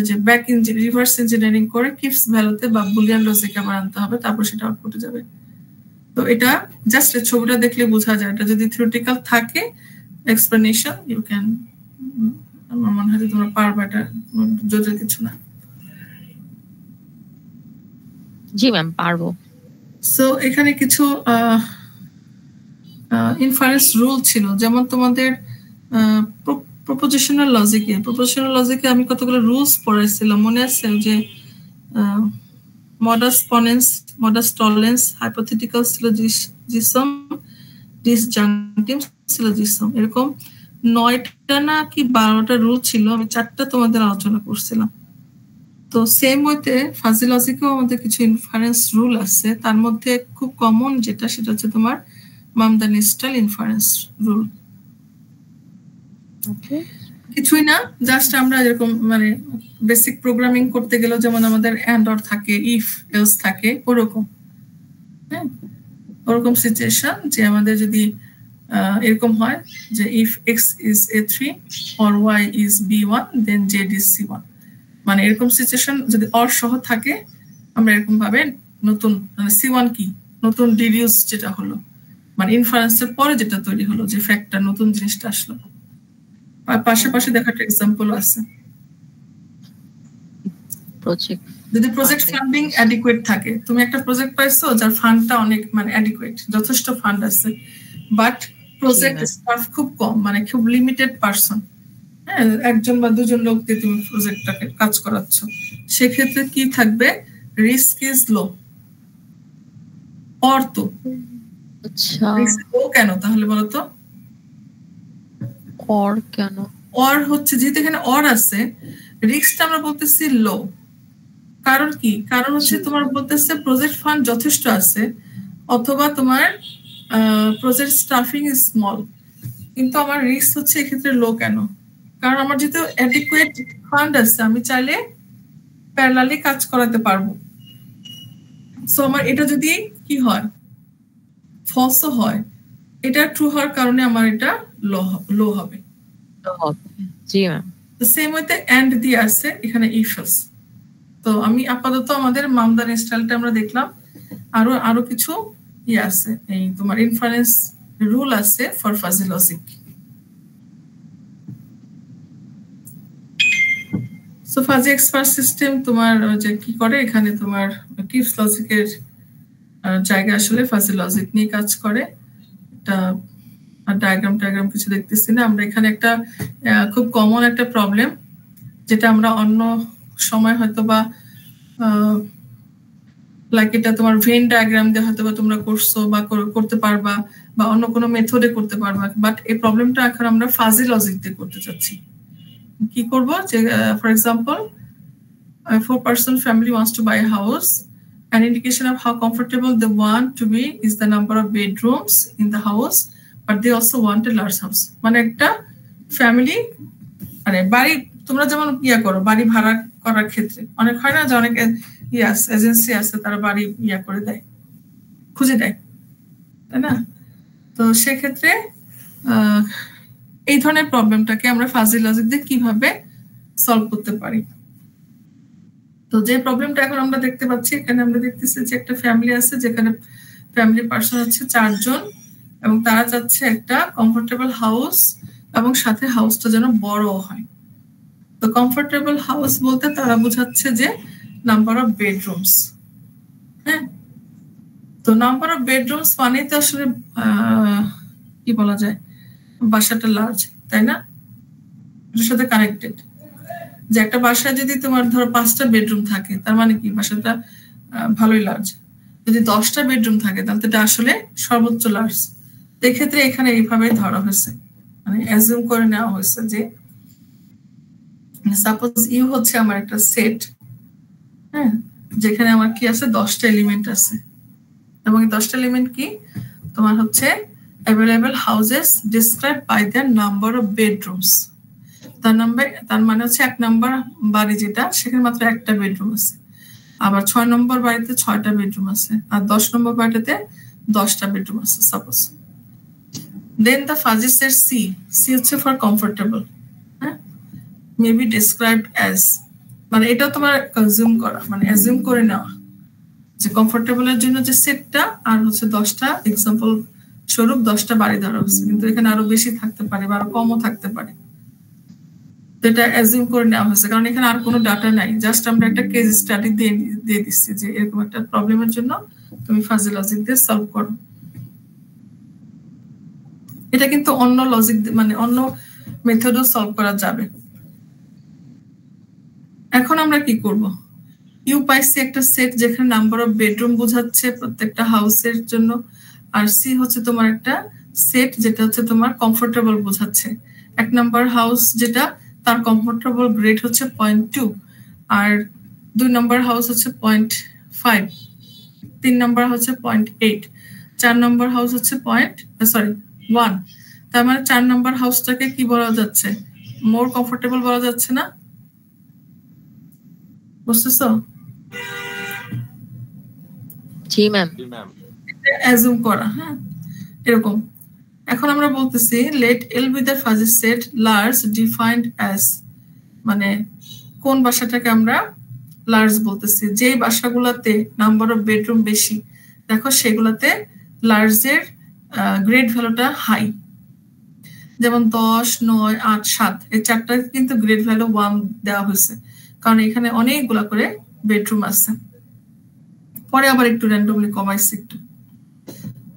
যে ব্যাক ইঞ্জিন রিভার্স ইঞ্জিনিয়ারিং করে কিপস ভ্যালুতে বা বুলিয়ান লজিক আবার আনতে হবে, তারপর সেটা আউটপুটে যাবে। তো এটা জাস্ট ছবিটা দেখলে বোঝা যায়। এটা যদি থিওরিটিক্যাল থাকে এক্সপ্লেনেশন ইউ ক্যান, আমার মনে হয় তোমরা পারবে, এটা জটিল কিছু না। জি ম্যাম, পারবো। সো এখানে কিছু ইনফারেন্স রুল ছিল, যেমন তোমাদের প্রপোজিশনাল লজিকে আমি কতগুলো রুলস পড়াইছিলাম, মনে আছে? যে modus ponens, modus tollens, hypothetical syllogism, disjunctive syllogism, এরকম 9টা না কি 12টা রুল ছিল। আমি 4টা তোমাদের আলোচনা করছিলাম। তো সেম ওয়েতে ফাজি লজিকেও আমাদের কিছু ইনফারেন্স রুল আছে। তার মধ্যে খুব কমন যেটা, সেটা হচ্ছে তোমার মামদানি স্টাইল ইনফারেন্স রুল। কিছুই না, জাস্ট আমরা এরকম মানে বেসিক প্রোগ্রামিং করতে গেলেও যেমন আমাদের এন্ড অর থাকে, ইফ এলস থাকে, ওরকম। হ্যাঁ, ওরকম সিচুয়েশন যে আমাদের যদি এরকম হয় যে if x is a3 or y is b1 then z is c1, মানে এরকম সিচুয়েশন যদি অর সহ থাকে, আমরা এরকম ভাবে নতুন মানে c1 কি নতুন ডিডিউস যেটা হলো, মানে ইনফারেন্সের পরে যেটা তৈরি হলো, যে ফ্যাক্টটা নতুন জিনিসটা আসলো। পাশাপাশি দেখাটা এক্সাম্পল আছে। যদি প্রজেক্ট ফান্ডিং অ্যাডিকুয়েট থাকে, তুমি একটা প্রজেক্ট পাইছো যার ফান্ডটা অনেক মানে অ্যাডিকুয়েট, যথেষ্ট ফান্ড আছে, বাট প্রজেক্ট স্টাফ খুব কম, মানে খুব লিমিটেড পারসন, হ্যাঁ, একজন বা দুজন লোক দিয়ে তুমি প্রজেক্টটাকে কাজ করাচ্ছ, সেক্ষেত্রে কি থাকবে? Risk is low. অর তো আচ্ছা, ও কেন তাহলে বলো তো? অর কেন? অর হচ্ছে যেহেতু এখানে অর আছে, রিস্কটা আমরা বলতেছি লো। কারণ কি? কারণ হচ্ছে তোমার বলতেছে প্রজেক্ট ফান্ড যথেষ্ট আছে, অথবা তোমার প্রজেক্ট স্টাফিং ইজ স্মল, কিন্তু আমার রিস্ক হচ্ছে এক্ষেত্রে লো কেন? কারণ আমার যেহেতু অ্যাডিকুয়েট ফান্ড আছে, আমি চাইলে প্যারালালি কাজ করাতে পারবো। সো আমার এটা যদি কি হয়, ফলসও হয়, এটা ট্রু হওয়ার কারণে আমার এটা লো হবে। জি ম্যাম। সেম ওয়েতে এন্ড দিয়ে আছে এখানে ইফ এলস। তো আমি আপাতত আমাদের মামদার ইনস্টলটা আমরা দেখলাম, আরো কিছু আছে, এই তোমার ইনফারেন্স রুল আছে for fuzzy logic. So fuzzy expert system তোমার যে কি করে, এখানে তোমার কিপস লজিকের জায়গা আসলে ফাজি লজিক নিয়ে কাজ করে। এটা ডায়াগ্রাম কিছু দেখতেছি না আমরা এখানে। একটা খুব কমন একটা প্রবলেম, যেটা আমরা অন্য সময় হয়তো বা লাইক এটা তোমার ভেন ডায়াগ্রাম দিয়ে হয়তো বা তোমরা করছো বা করতে পারবা, বা অন্য কোনো মেথডে করতে পারবা, বাট এই প্রবলেমটা এখন আমরা ফাজি লজিক দিয়ে করতে চাচ্ছি। কি করব? যে for example, a 4-person family wants to buy a house. An indication of how comfortable they want to be is the number of bedrooms in the house, but they also want a large house. মানে একটা family, মানে বাড়ি তোমরা যেমন করো বাড়ি ভাড়া করার ক্ষেত্রে, অনেক হয় না যে অনেক এজেন্সি আছে, তারা বাড়ি করে দেয়, খুঁজে দেয়, তাই না? তো সেক্ষেত্রে এই ধরনের প্রবলেমটাকে আমরা ফাজি লজিক দিয়ে কিভাবে সলভ করতে পারি? তো যে প্রবলেমটা এখন আমরা দেখতে পাচ্ছি, এখানে আমরা দেখতেছি যে একটা ফ্যামিলি আছে, যেখানে ফ্যামিলি পার্সন হচ্ছে 4 জন, এবং তারা চাচ্ছে একটা কমফোর্টেবল হাউস, এবং সাথে হাউসটা যেন বড় হয়। তো কমফোর্টেবল হাউস বলতে তারা বোঝাচ্ছে যে নাম্বার অফ বেডরুমস। হ্যাঁ, তো নাম্বার অফ বেডরুমস মানে তো আসলে কি বলা যায়, বাসাটা লার্জ, তাই না? এটার সাথে কানেক্টেড। যে একটা বাসায় যদি তোমার ধরো 5টা বেডরুম থাকে, তার মানে কি বাসাটা ভালোই লার্জ। যদি 10টা বেডরুম থাকে, তাহলে এটা আসলে সর্বোচ্চ লার্জ। এক্ষেত্রে এখানে এইভাবে ধরা হয়েছে, মানে অ্যাজিউম করে নেওয়া হয়েছে যে সাপোজ ইউ হচ্ছে আমার একটা সেট, হ্যাঁ, যেখানে আমার কি আছে, 10টা এলিমেন্ট আছে, এবং এই 10টা এলিমেন্ট কি তোমার হচ্ছে available houses describe by the number of bedrooms. তার মানে হচ্ছে 1 নম্বর বাড়ি যেটা, সেখানে মাত্র 1টা বেডরুম আছে, আবার 6 নম্বর বাড়িতে 6টা বেডরুম আছে, আর 10 নম্বর বাড়িতে 10টা বেডরুম আছে suppose. Then the fuzzy set C হচ্ছে ফর কমফোর্টেবল, হ্যাঁ, মেবি ডিসক্রাইবড অ্যাজ, মানে এটা তোমার কনজিউম করা, মানে অ্যাজিউম করে নেওয়া যে কমফোর্টেবলের জন্য যে সেটটা, আর হচ্ছে 10টা এক্সাম্পল স্বরূপ 10টা বাড়ি ধরা হচ্ছে, কিন্তু এখানে আরো বেশি থাকতে পারে বা আরো কমও থাকতে পারে। এটা অ্যাজিউম করে নেওয়া হয়েছে, কারণ এখানে আর কোনো ডাটা নাই, জাস্ট আমরা একটা কেস স্টাডি দিয়ে দিচ্ছি যে এরকম একটা প্রবলেমের জন্য তুমি ফাজি লজিক দিয়ে সলভ করো। এটা কিন্তু অন্য লজিক মানে অন্য মেথডও সলভ করা যাবে। এখন আমরা কি করব? ইউ পাইছি একটা সেট যেখানে নাম্বার অফ বেডরুম বোঝাচ্ছে প্রত্যেকটা হাউসের জন্য, আর সি হচ্ছে তোমার একটা সেট যেটা হচ্ছে তোমার কমফোর্টেবল বোঝাচ্ছে। 1 নাম্বার হাউস যেটা, তার কমফোর্টেবল গ্রেড হচ্ছে 0.2, আর 2 নাম্বার হাউস হচ্ছে 0.5, 3 নাম্বার হচ্ছে 0.8, 4 নাম্বার হাউস হচ্ছে 1, তার মানে 4 নাম্বার হাউসটাকে কি বলা যাচ্ছে, মোর কমফোর্টেবল বলা যাচ্ছে না? বুঝতেছো? জি ম্যাম। অ্যাজুম করা, হ্যাঁ এরকম। এখন আমরা বলতেছি let L be the fuzzy set large defined as, মানে কোন বাসাটাকে আমরা লার্জ বলতেছি, যে বাসাগুলোতে নাম্বার অফ বেডরুম বেশি, দেখো সেগুলোতে লার্জের গ্রেড ভ্যালুটা হাই। যেমন 10, 9, 8, 7 এই চারটা কিন্তু গ্রেড ভ্যালু 1 দেওয়া হয়েছে, কারণ এখানে অনেকগুলা করে বেডরুম আছে। পরে আবার একটু র্যান্ডমলি কমাইছে একটু।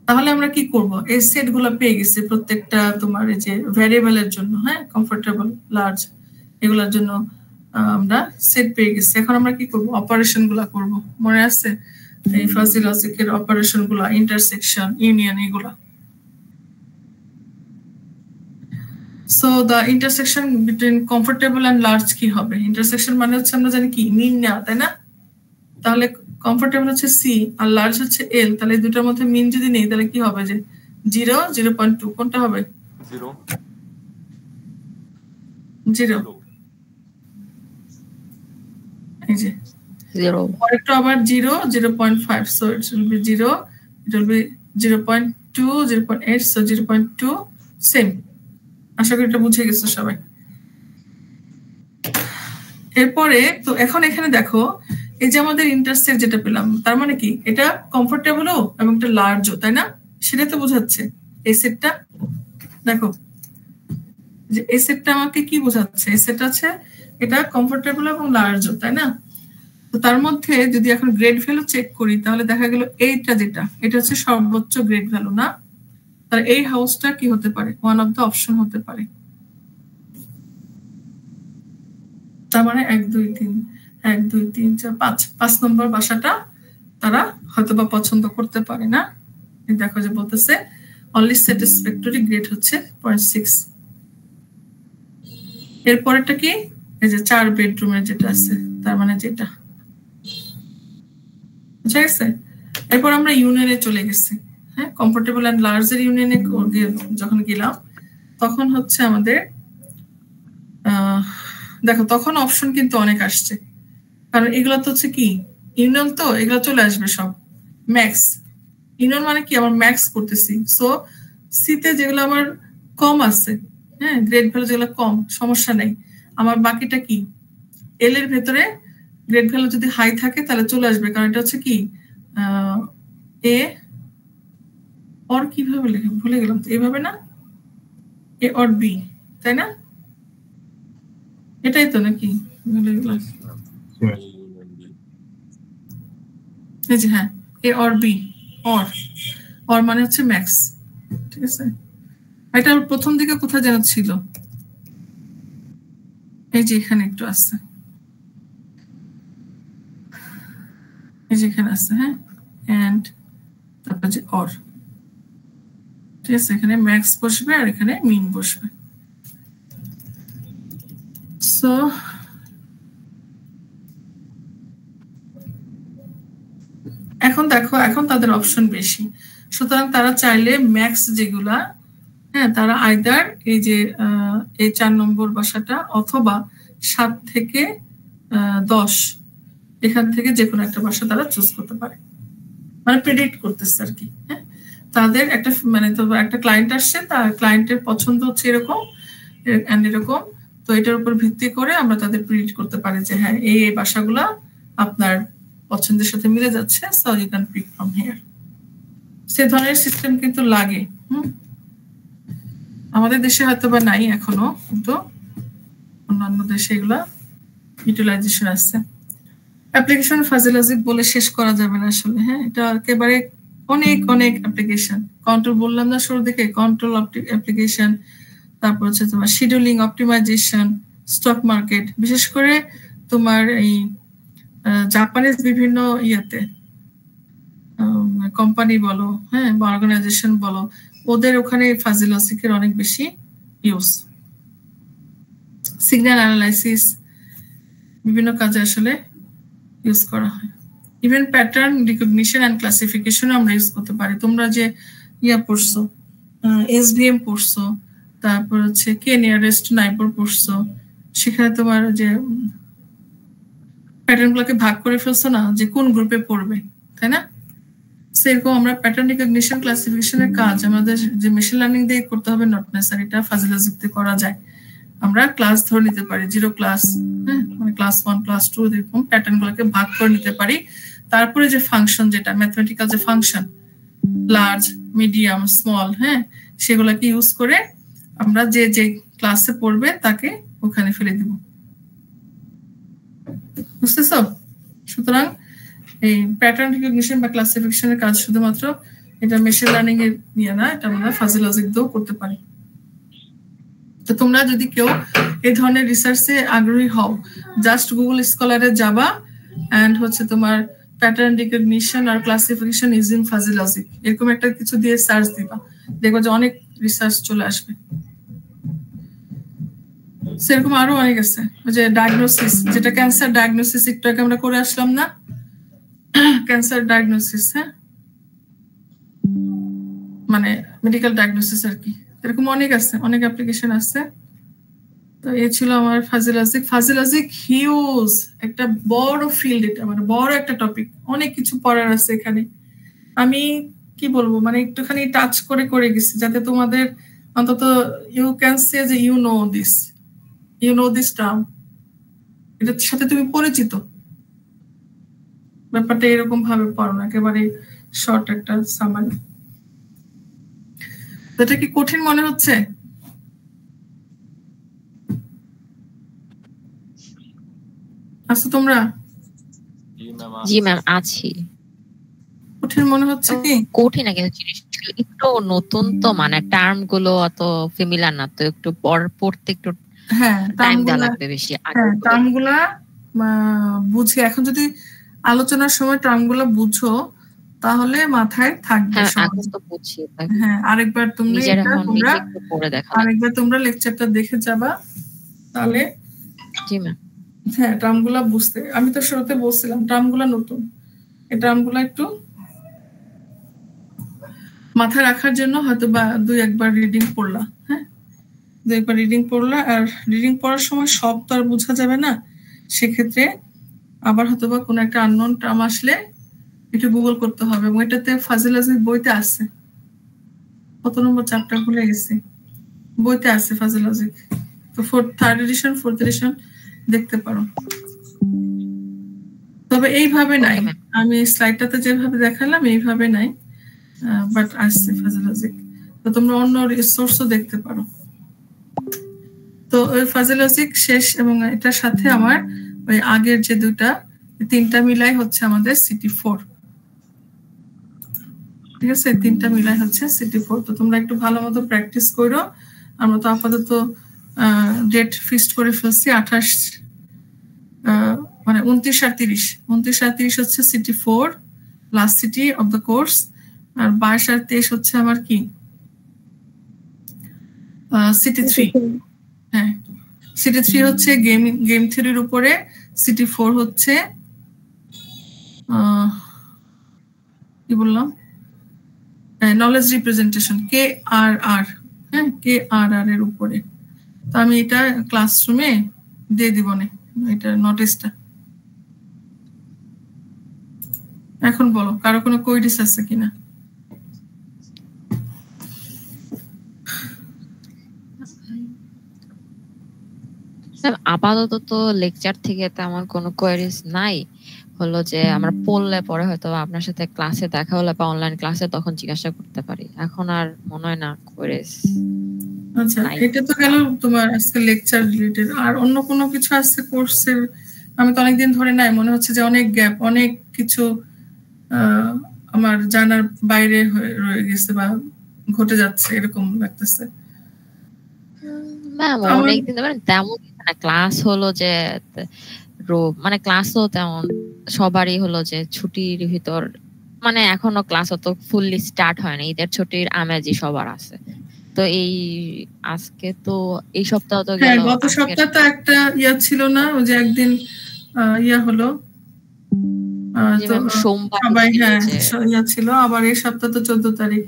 তাহলে আমরা কি করব, এই সেট গুলো পেয়ে গেছি প্রত্যেকটা তোমার এই যে ভ্যারিয়েবলের জন্য, হ্যাঁ কমফোর্টেবল লার্জ এগুলোর জন্য আমরা সেট পেয়ে গেছি। এখন আমরা কি করব, অপারেশন গুলা করব। মনে আছে এই ফাজি লজিকের অপারেশন গুলা, ইন্টারসেকশন, ইউনিয়ন, এগুলা। So the intersection between comfortable and large কি হবে? ইন্টারসেকশন মানে হচ্ছে আমরা জানি কি মিন নেওয়া, তাই না? তাহলে কমফোর্টেবল হচ্ছে সি আর লার্জ হচ্ছে এল, তাহলে এই দুটার মধ্যে মিন যদি নেই তাহলে কি হবে, যে 0, 0.2 কোনটা হবে? 0 এই যে 0 পরেরটা আবার 0, 0.5, so it will be 0, it will be 0.2, 0.8, so 0.2 same. আশা করি এটা বুঝে গেছো সবাই। এরপরে তো এখন এখানে দেখো এই যে আমাদের ইন্টারসেক্ট যেটা পেলাম, তার মানে কি এটা কমফোর্টেবলও এবং এটা লার্জও, তাই না? সেটা তো বোঝাচ্ছে এই সেটটা। দেখো যে এই সেটটা আমাকে কি বোঝাচ্ছে, এই সেট আছে এটা কমফোর্টেবল এবং লার্জও, তাই না? তো তার মধ্যে যদি এখন গ্রেড ভ্যালু চেক করি তাহলে দেখা গেল এইটা যেটা, এটা হচ্ছে সর্বোচ্চ গ্রেড ভ্যালু না? তার এই হাউসটা কি হতে পারে, ওয়ান অফ দ্য অপশন হতে পারে। তার মানে 1, 2, 3, 1, 2, 3, 4, 5 নম্বর বাসাটা তারা হয়তোবা পছন্দ করতে পারে না। দেখো যে বলতেছে অনলি স্যাটিসফ্যাক্টরি গ্রেড হচ্ছে 0.6। এরপরেরটা কি, এই যে 4 বেডরুমের যেটা আছে, তার মানে যেটা, বুঝা গেছে? এরপর আমরা ইউনিয়নে চলে গেছি, হ্যাঁ কমফোর্টেবল এন্ড লার্জের ইউনিয়নে যখন গেলাম তখন হচ্ছে আমাদের দেখো তখন অপশন কিন্তু অনেক আসছে, কারণ এগুলো তো হচ্ছে কি ইউনিয়ন, তো এগুলো চলে আসবে সব ম্যাক্স। ইউনিয়ন মানে কি আমার ম্যাক্স করতেছি, সো সিতে যেগুলো আমার কম আছে, হ্যাঁ গ্রেড ভ্যালু যেগুলো কম, সমস্যা নেই। আমার বাকিটা কি এল এর ভেতরে গ্রেড ভ্যালু যদি হাই থাকে তাহলে চলে আসবে, কারণ এটা হচ্ছে কি এ অর কিভাবে লিখে ভুলে গেলাম, তো এইভাবে না, এ অর বি, তাই না? এটাই তো নাকি ভুলে গেলাম, এই যে হ্যাঁ এ অর বি, অর মানে হচ্ছে ম্যাক্স, ঠিক আছে? এটা প্রথম দিকে কোথায় যেন ছিল, এই যে এখানে একটু আছে, এই যে এখানে আছে, হ্যাঁ এন্ড তারপর যে অর, ঠিক আছে? এখানে ম্যাক্স বসবে আর এখানে মিন বসবে। সো এখন দেখো এখন তাদের অপশন বেশি, সুতরাং তারা চাইলে ম্যাক্স যেগুলা, হ্যাঁ তারা আইদার এই যে এই 4 নম্বর বাসাটা অথবা 7 থেকে 10 এখান থেকে যে কোনো একটা বাসা তারা চুজ করতে পারে, মানে প্রেডিক্ট করতেছে আর কি। হ্যাঁ তাদের একটা মানে তো একটা ক্লায়েন্ট আসছে, তার ক্লায়েন্টের পছন্দ হচ্ছে এরকম এন্ড এরকম, তো এটার উপর ভিত্তি করে আমরা তাদের প্রেডিক্ট করতে পারি যে হ্যাঁ এই বাসাগুলা আপনার পছন্দের সাথে মিলে যাচ্ছে, so you can pick from here. সে ধরনের সিস্টেম কিন্তু লাগে, আমাদের দেশে হয়তো বা নাই এখনো, কিন্তু অন্যান্য দেশে এগুলা ইউটিলাইজেশন আছে। অ্যাপ্লিকেশন ফাজি লজিক বলে শেষ করা যাবে না আসলে, হ্যাঁ এটা একেবারে অনেক অনেক অ্যাপ্লিকেশন। কন্ট্রোল বললাম না শুরু থেকে, কন্ট্রোল অ্যাপ্লিকেশন, তারপর হচ্ছে তোমার শিডিউলিং, অপটিমাইজেশন, স্টক মার্কেট, বিশেষ করে তোমার এই জাপানিজ বিভিন্ন ইয়েতে কোম্পানি বলো, হ্যাঁ বা অর্গানাইজেশন বলো, ওদের ওখানে ফাজি লজিকের অনেক বেশি ইউজ। সিগন্যাল অ্যানালাইসিস বিভিন্ন কাজে আসলে ইউজ করা হয়। Even pattern recognition and classification আমরা ইউজ করতে পারি। তোমরা যে ইয়া পড়ছো, এসভিএম পড়ছো, তারপর হচ্ছে কে নিয়ারেস্ট নাইবার পড়ছো, সেখানে তোমার যে প্যাটার্ন গুলোকে ভাগ করে ফেলছো না যে কোন গ্রুপে পড়বে, তাই না? সেরকম আমরা প্যাটার্ন রিকগনিশন ক্লাসিফিকেশনের কাজ আমাদের যে মেশিন লার্নিং দিয়ে করতে হবে নট নেসেসারি, এটা ফাজি লজিক দিয়ে করা যায়। আমরা ক্লাস ধরে নিতে পারি, 0 ক্লাস, হ্যাঁ, মানে ক্লাস 1 ক্লাস 2 এরকম প্যাটার্ন গুলোকে ভাগ করে নিতে পারি। তারপরে যে ফাংশন, যেটা ম্যাথমেটিক্যাল যে ফাংশন, লার্জ, মিডিয়াম, স্মল, হ্যাঁ, সেগুলোকে ইউজ করে আমরা যে যে ক্লাসে পড়বে তাকে ওখানে ফেলে দিব। বুঝতেছো? সুতরাং এই প্যাটার্ন রিকগনিশন বা ক্লাসিফিকেশনের কাজ শুধুমাত্র এটা মেশিন লার্নিং এর নিয়ে না, এটা আমরা ফাজি লজিক দিয়েও করতে পারি। তো তোমরা যদি কেউ এই ধরনের রিসার্চে আগ্রহী হও, জাস্ট গুগল স্কলারে যাবা এন্ড হচ্ছে তোমার প্যাটার্ন রিকগনিশন আর ক্লাসিফিকেশন ইউজিং ফাজি লজিক এরকম একটা কিছু দিয়ে সার্চ দিবা, দেখবা যে অনেক রিসার্চ চলে আসবে। সেরকম আরো অনেক আছে, ওই যে ডায়াগনোসিস, যেটা ক্যান্সার ডায়াগনোসিস একটু আগে আমরা করে আসলাম না, ক্যান্সার ডায়াগনোসিস, হ্যাঁ, মানে মেডিকেল ডায়াগনোসিস আর কি, এরকম অনেক আছে, অনেক অ্যাপ্লিকেশন আছে। তো এই ছিল আমার fuzzy logic. Fuzzy logic huge একটা বড় ফিল্ড, এটা মানে বড় একটা টপিক, অনেক কিছু পড়ার আছে এখানে। আমি কি বলবো, মানে একটুখানি টাচ করে করে গেছি যাতে তোমাদের অন্তত ইউ ক্যান সে যে ইউ নো দিস টার্ম, এটার সাথে তুমি পরিচিত। ব্যাপারটা এরকম ভাবে পড়ো না, একেবারে শর্ট একটা সামারি। এটা কি কঠিন মনে হচ্ছে? আছো তোমরা? জি ম্যাম আছি। কঠিন মনে হচ্ছে কি? কঠিন না, কিন্তু জিনিসগুলো একটু নতুন তো, মানে টার্ম গুলো অত ফ্যামিলিয়ার না, তো একটু পড়তে একটু টাইম দেওয়া লাগবে বেশি। টার্ম গুলা বুঝে, এখন যদি আলোচনার সময় টার্ম গুলা বুঝো তাহলে মাথায় থাকবে। হ্যাঁ, আরেকবার তোমরা লেকচারটা দেখে যাবা, তাহলে জি ম্যাম। হ্যাঁ, টার্ম গুলা বুঝতে, আমি তো শুরুতে বলছিলাম টার্ম গুলা নতুন, এই টার্ম গুলা একটু মাথায় রাখার জন্য হয়তো বা 2-1বার রিডিং পড়লা, হ্যাঁ, 2-1বার রিডিং পড়লা। আর রিডিং পড়ার সময় সব তো আর বোঝা যাবে না, সেক্ষেত্রে আবার হয়তো বা কোনো একটা আননোন টার্ম আসলে একটু গুগল করতে হবে। এবং এটাতে ফাজি লজিক বইতে আছে, কত নম্বর চ্যাপ্টার ভুলে গেছি, বইতে আছে ফাজি লজিক। তো 3rd এডিশন 4th এডিশন দেখতে পারো। তবে এইভাবে নাই, আমি স্লাইডটাতে যেভাবে দেখালাম এইভাবে নাই, বাট আসছে ফাজি লজিক। তো তোমরা অন্য রিসোর্সও দেখতে পারো। তো ওই ফাজি লজিক শেষ, এবং এটার সাথে আমার ওই আগের যে 3টা মিলাই হচ্ছে আমাদের সিটি4। ঠিক আছে, 3টা মিলাই হচ্ছে সিটি4। তো তোমরা একটু ভালো মতো প্র্যাকটিস করো। আমরা তো আপাতত ডেট ফিক্সড করে ফেলছি 28, মানে 29 আর 30 হচ্ছে সিটি4 last CT of the course, আর 22 আর 23 হচ্ছে আমার কি সিটি3। হ্যাঁ, সিটি3 হচ্ছে গেম থিওরির উপরে, সিটি4 হচ্ছে কি বললাম, নলেজ রিপ্রেজেন্টেশন, KRR, হ্যাঁ, KRR এর উপরে। তো আমি এটা ক্লাসরুমে দিয়ে দিব না, এটা নোটিসটা। এখন বলো, কারো কোনো কোয়েরিজ আছে কিনা? আপাতত তো লেকচার থেকে তেমন কোনো কোয়েরিজ নাই। হলো যে আমরা পড়লে পরে হয়তো আপনার সাথে ক্লাসে দেখা হলে বা অনলাইন ক্লাসে তখন জিজ্ঞাসা করতে পারি, এখন আর মনে হয় না কোয়েরিজ। আচ্ছা, এটা তো গেল তোমার আজকে লেকচার রিলেটেড। আর অন্য কোনো কিছু আছে কোর্সের? আমি তো অনেকদিন ধরে নাই, মনে হচ্ছে যে অনেক গ্যাপ, অনেক কিছু আমার জানার বাইরে রয়ে গেছে বা ঘটে যাচ্ছে, এরকম লাগতেছে। ম্যাম অনেকদিন মানে তেমন ক্লাস হলো যে, মানে ক্লাসও তেমন সবারই হলো যে ছুটির ভিতর, মানে এখনো ক্লাস অত ফুললি স্টার্ট হয় না, ঈদের ছুটির আমেজই সবার আছে। তো এই আজকে তো এই সপ্তাহ তো গেল, গত সপ্তাহে তো একটা ইয়া ছিল না, ওই যে একদিন ইয়া হলো, সোমবার সবাই হ্যাঁ ইয়া ছিল। আবার এই সপ্তাহ তো 14 তারিখ,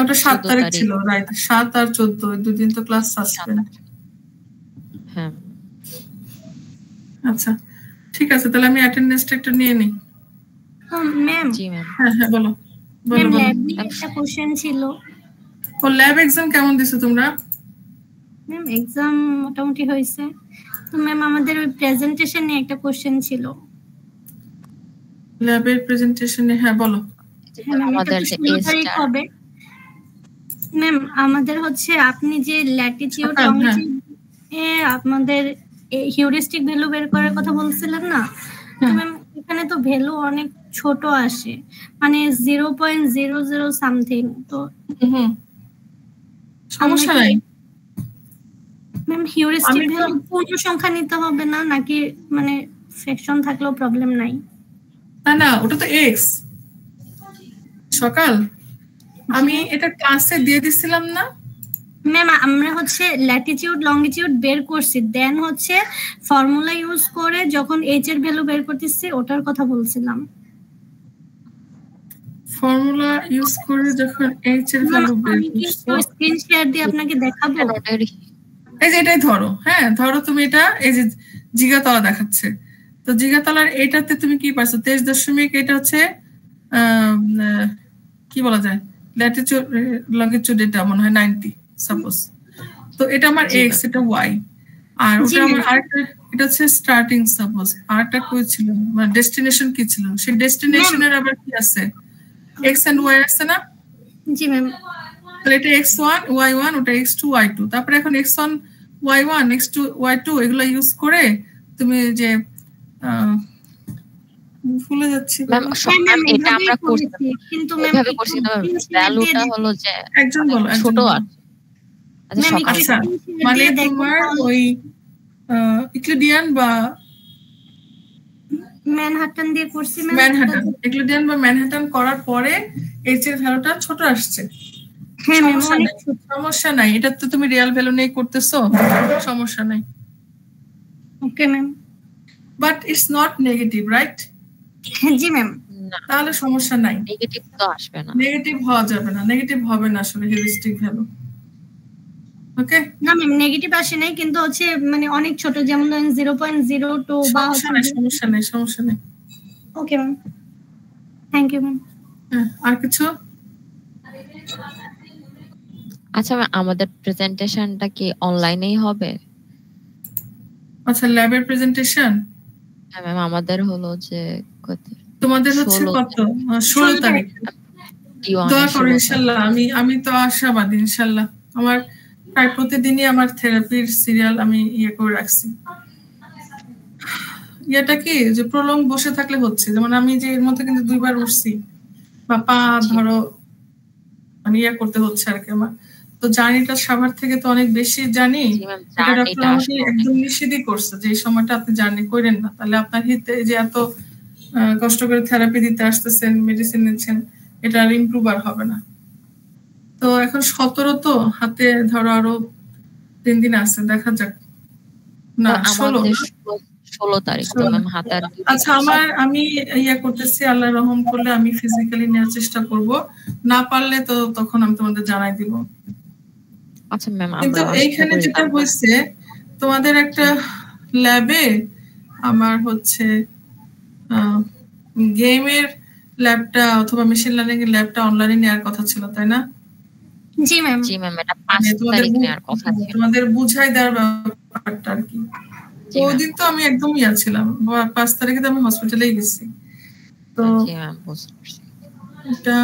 ওটা 7 তারিখ ছিল, রাইট? 7 আর 14 দুদিন তো ক্লাস সাসপেন্ড। হ্যাঁ আচ্ছা ঠিক আছে, তাহলে আমি অ্যাটেন্ডেন্সটা একটু নিয়ে নিই। ম্যাম জি ম্যাম। হ্যাঁ বলো ম্যাম ল্যাব নিয়ে একটা কোশ্চেন ছিল। ও ল্যাব এক্সাম কেমন দিছো তোমরা? ম্যাম এক্সাম মোটামুটি হয়েছে। তো ম্যাম আমাদের ওই প্রেজেন্টেশন নিয়ে একটা কোশ্চেন ছিল। ল্যাবের প্রেজেন্টেশনে হ্যাঁ বলো। আমাদের যে 16 তারিখ হবে ম্যাম। আমাদের হচ্ছে আপনি যে ল্যাটিটিউড লংজিটিউড এ আপনাদের হিউরিস্টিক ভ্যালু বের করার কথা বলছিলেন না, তো ম্যাম এখানে তো ভ্যালু অনেক ছোট আসে, মানে 0.00 সামথিং। তো সমস্যা নাই ম্যাম হিউরিস্টিক ভ্যালু পূর্ণ সংখ্যা নিতে হবে না নাকি মানে ফ্র্যাকশন থাকলেও প্রবলেম নাই? না ওটা তো এক্স। সকাল আমি এটা ক্লাসে দিয়ে দিছিলাম না ম্যাম? আমরা হচ্ছে ল্যাটিটিউড লংজিটিউড বের করছি, দেন হচ্ছে ফর্মুলা ইউজ করে যখন এইচ এর ভ্যালু বের করতেছি ওটার কথা বলছিলাম। ফর্মুলা ইউজ করে যখন এইচ এর ভ্যালু বের করছো, স্ক্রিন শেয়ার দিয়ে আপনাকে দেখাবো। এই যে এটাই ধরো, হ্যাঁ ধরো তুমি এটা, এই যে জিগাতলা দেখাচ্ছে, তো জিগাতলার এটাতে তুমি কি পাচ্ছ? 23 এটা হচ্ছে কি বলা যায় ল্যাটিটিউড লংজিটিউড, এটা মনে হয় 90 সাপোজ। তো এটা আমার এক্স, এটা ওয়াই, আর ওটা আমার আরেকটা এটা হচ্ছে স্টার্টিং সাপোজ। আরেকটা কই ছিল মানে ডেস্টিনেশন কি ছিল? সেই ডেস্টিনেশনের আবার কি আছে? এক্স এন্ড ওয়াই আছে না? জি ম্যাম। তাহলে এটা x1 y1, ওটা x2 y2। তারপরে এখন x1 y1 x2 y2 এগুলো ইউজ করে তুমি যে ভুলে যাচ্ছি এটা আমরা করছি, কিন্তু এভাবে করছি না, ভ্যালুটা হলো যে একজন বলো ছোট আছে। আচ্ছা মানে তোমার ওই ইউক্লিডিয়ান বা ম্যানহাটন দিয়ে করছি। ম্যানহাটন, ইউক্লিডিয়ান বা ম্যানহাটন করার পরে এইচ এর ভ্যালুটা ছোট আসছে। সমস্যা নাই, এটা তো তুমি রিয়েল ভ্যালু নেই করতেছো, সমস্যা নাই। Okay ma'am. But it's not negative, right? G ma'am. তাহলে সমস্যা নাই, নেগেটিভ তো আসবে না, নেগেটিভ হওয়া যাবে না, নেগেটিভ হবে না আসলে হিউরিস্টিক ভ্যালু। ওকে না ম্যাম নেগেটিভ আসে নাই, কিন্তু হচ্ছে মানে অনেক ছোট, যেমন 0.02 বা সমস্যা নেই। Okay ma'am, thank you ma'am. আর কিছু? আচ্ছা আমাদের প্রেজেন্টেশনটা কি অনলাইনেই হবে? আচ্ছা ল্যাবের প্রেজেন্টেশন? হ্যাঁ ম্যাম, আমাদের হলো যে তোমাদের হচ্ছে কত? 16 তারিখ। দোয়া করো ইনশাআল্লাহ। আমি তো আশাবাদী ইনশাআল্লাহ। আমার প্রায় প্রতিদিনই আমার থেরাপির সিরিয়াল আমি করে রাখছি। এটা কি যে প্রলং বসে থাকলে হচ্ছে, যেমন আমি যে এর মধ্যে কিন্তু 2 বার উঠছি বা পা ধরো মানে করতে হচ্ছে আর কি আমার। তো জার্নিটা সবার থেকে তো অনেক বেশি জানি। এটা ডক্টর আমাকে একদম নিষেধই করছে যে এই সময়টা আপনি জার্নি করেন না, তাহলে আপনার হিতে যে এত কষ্ট করে থেরাপি দিতে আসতেছেন, মেডিসিন নিচ্ছেন, এটা আর ইমপ্রুভ আর হবে না। তো এখন 17 তো হাতে ধরো আরো 3 দিন আছে, দেখা যাক। না 16 তারিখ হাতে। আচ্ছা আমি করতেছি, আল্লাহ রহম করলে আমি ফিজিক্যালি নেওয়ার চেষ্টা করব, না পারলে তো তখন আমি তোমাদের জানাই দিব। আচ্ছা ম্যাম, কিন্তু এইখানে যেটা হয়েছে তোমাদের একটা ল্যাবে আমার হচ্ছে গেমের ল্যাবটা অথবা মেশিন লার্নিং এর ল্যাবটা অনলাইনে নেওয়ার কথা ছিল, তাই না? জি ম্যাম। এটা 5 তারিখ নেওয়ার কথা ছিল। তোমাদের বুঝাই দেওয়ার ব্যাপারটা আর কি। ওই দিন তো আমি একদম ছিলাম, 5 তারিখে তো আমি হসপিটালেই গেছি। তো এটা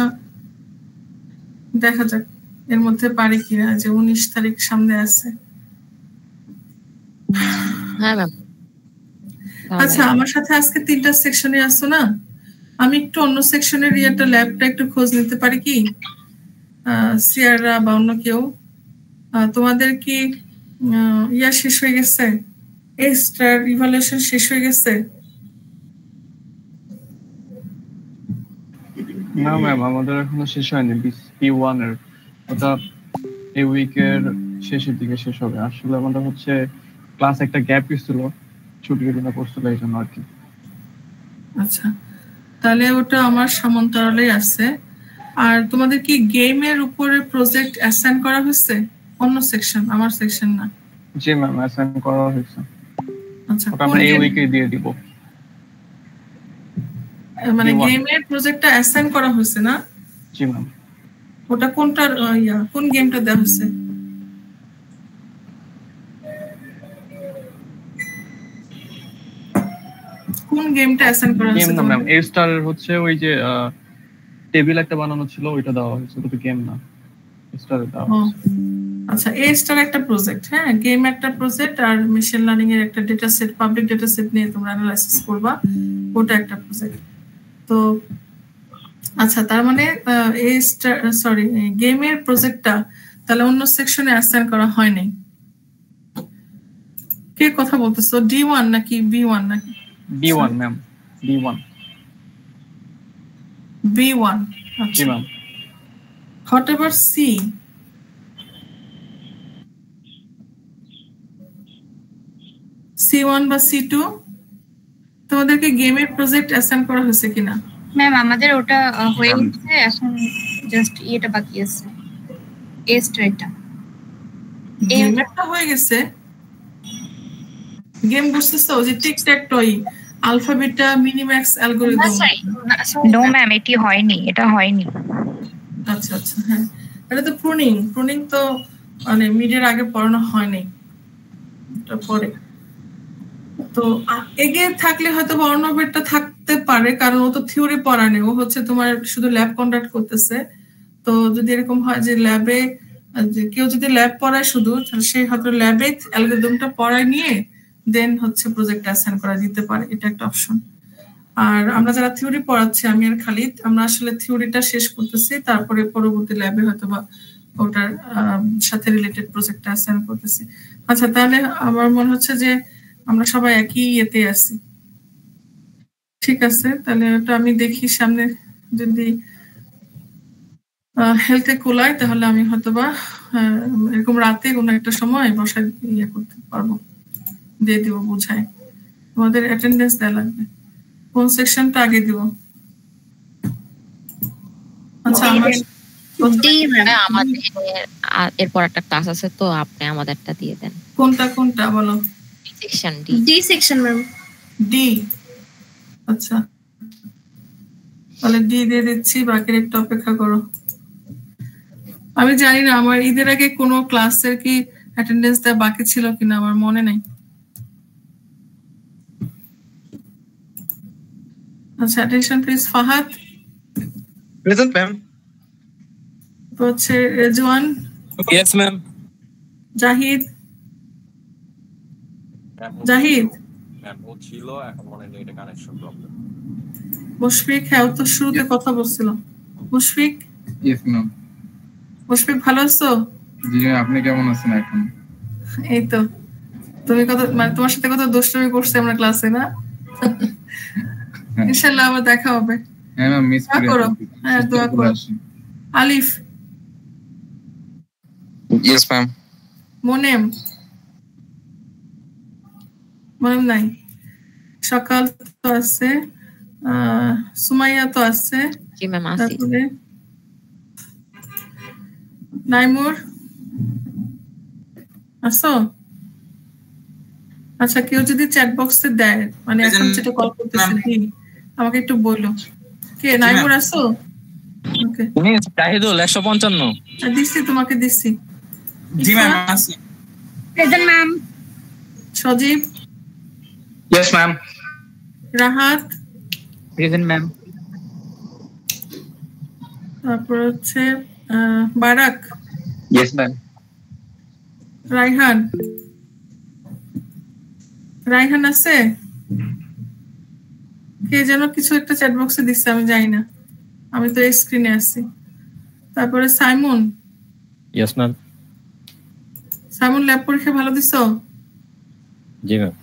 দেখা যাক এর মধ্যে পারি কিনা, যে 19 তারিখ সামনে আছে। হ্যাঁ ম্যাম। আচ্ছা আমার সাথে আজকে 3টা সেকশনে আসছো না, আমি একটু অন্য সেকশনের একটা ল্যাবটা একটু খোঁজ নিতে পারি কি? সিয়ারা বা অন্য কেউ, তোমাদের কি শেষ হয়ে গেছে? এক্সট্রা ইভালুয়েশন শেষ হয়ে গেছে? না ম্যাম, আমাদের এখনো শেষ হয়নি। P1 এর ওটা এই উইকের শেষের দিকে শেষ হবে। আসলে আমাদের হচ্ছে ক্লাস একটা গ্যাপ ছিল, ছুটির দিনে পড়ছিল এই জন্য আর কি। আচ্ছা তাহলে ওটা আমার সমান্তরালেই আছে। আর তোমাদের কি গেমের উপরে প্রজেক্ট অ্যাসাইন করা হয়েছে? অন্য সেকশন, আমার সেকশন না। জি ম্যাম, অ্যাসাইন করা হয়েছে। আচ্ছা, ওটা আমরা এই উইকে দিয়ে দিব। মানে গেমের প্রজেক্টটা অ্যাসাইন করা হয়েছে না? জি ম্যাম। ওটা কোনটার কোন গেমটা দেওয়া হয়েছে? কোন গেমটা অ্যাসাইন করা হয়েছে? গেম না ম্যাম, এ স্টার হচ্ছে ওই যে টেবিল একটা বানানো ছিল, ওইটা দেওয়া হয়েছে। ওটা গেম না, স্টার দেওয়া হয়েছে। আচ্ছা, এ স্টার একটা প্রজেক্ট, হ্যাঁ, গেম একটা প্রজেক্ট, আর মেশিন লার্নিং এর একটা data set, public data set নিয়ে তোমরা অ্যানালাইসিস করবা, ওটা একটা প্রজেক্ট। তো আচ্ছা, তার মানে এ স্টার সরি গেমের প্রজেক্টটা তাহলে অন্য সেকশনে অ্যাসাইন করা হয়নি। কে কথা বলতেছো? D1 নাকি B1 নাকি? B1 ma'am, B1। B1, G ma'am. What about C? C1 বা C2? তোমাদেরকে গেমের প্রজেক্ট অ্যাসাইন করা হয়েছে কিনা? ম্যাম আমাদের ওটা হয়ে গেছে, এখন জাস্ট এটা বাকি আছে, এ স্টারটা। গেমটা হয়ে গেছে। গেম বুঝতেছো যে tic tac toe, alpha beta, minimax algorithm. No ma'am, এটি হয়নি, এটা হয়নি। আচ্ছা আচ্ছা, হ্যাঁ, এটা তো প্রুনিং তো মানে মিডের আগে পড়ানো হয়নি, এটা পরে। তো এগে থাকলে হয়তো অর্ণবেরটা থাকতে পারে, কারণ ও তো থিওরি পড়ায় নেই, ও হচ্ছে তোমার শুধু ল্যাব কন্ডাক্ট করতেছে। তো যদি এরকম হয় যে ল্যাবে কেউ যদি ল্যাব পড়ায় শুধু, তাহলে সেই হয়তো ল্যাবে অ্যালগরিদমটা পড়ায় নিয়ে দেন হচ্ছে প্রজেক্ট অ্যাসাইন করা যেতে পারে, এটা একটা অপশন। আর আমরা যারা থিওরি পড়াচ্ছি, আমি আর খালিদ, আমরা আসলে থিওরিটা শেষ করতেছি, তারপরে পরবর্তী ল্যাবে হয়তো বা ওটার সাথে রিলেটেড প্রজেক্টটা অ্যাসাইন করতেছি। আচ্ছা, তাহলে আমার মনে হচ্ছে যে আমরা সবাই একই ইয়েতে আছি। ঠিক আছে, তাহলে ওটা আমি দেখি সামনে যদি হেলথে কোলায়, তাহলে আমি হয়তোবা এরকম রাতে কোনো একটা সময় বসায় ইয়ে করতে পারবো, দিয়ে দিব বুঝাই। তোমাদের অ্যাটেন্ডেন্স দেওয়া লাগবে। কোন সেকশনটা আগে দিব? আচ্ছা, আমাদের এরপর একটা ক্লাস আছে, তো আপনি আমাদেরটা দিয়ে দেন। কোনটা বলো? Section D section ma'am. D, আচ্ছা, তাহলে ডি দিয়ে দিচ্ছি, বাকির একটু অপেক্ষা করো। আমি জানি না আমার ঈদের আগে কোনো ক্লাসের কি অ্যাটেন্ডেন্স দেওয়া বাকি ছিল কিনা, আমার মনে নেই। আচ্ছা, attention please. Fahad present ma'am. তো হচ্ছে Rezwan. Yes ma'am. Zahid ma'am ও ছিল, এখন মনে নেই, এটা কানেকশন প্রবলেম। মুশফিক, হ্যাঁ, ও তো শুরুতে কথা বলছিল। মুশফিক? Yes ma'am. মুশফিক ভালো আছো? জি, আপনি কেমন আছেন এখন? এই তো, তুমি কত মানে তোমার সাথে কত দুষ্টুমি করছি আমরা ক্লাসে, না? ইনশাআল্লাহ আবার দেখা হবে। হ্যাঁ ম্যাম, মিস করো। হ্যাঁ, দোয়া করো। আলিফ? Yes ma'am. মোনেম নাই। সকাল তো আছে, সুমাইয়া তো আছে। জি ম্যাম, আছি। তারপরে নাইমুর আসো? আচ্ছা, কেউ যদি চ্যাট বক্সে দেয়, মানে এখন যেটা কল করতেছি, আমাকে একটু বলো। কে নাইমুর আসো? ওকে, জাহিদুল 155। দিছি, তোমাকে দিছি। জি ম্যাম, আছি। Present ma'am. Sajib? Yes ma'am. Rahat? Present ma'am. তারপর হচ্ছে বারাক? Yes ma'am. রায়হান আছে? কে যেন কিছু একটা চ্যাট বক্সে দিচ্ছে, আমি জানি না, আমি তো স্ক্রিনে আছি। তারপরে Simon? Yes ma'am. Simon, lab পরীক্ষা ভালো দিছো? জি ম্যাম।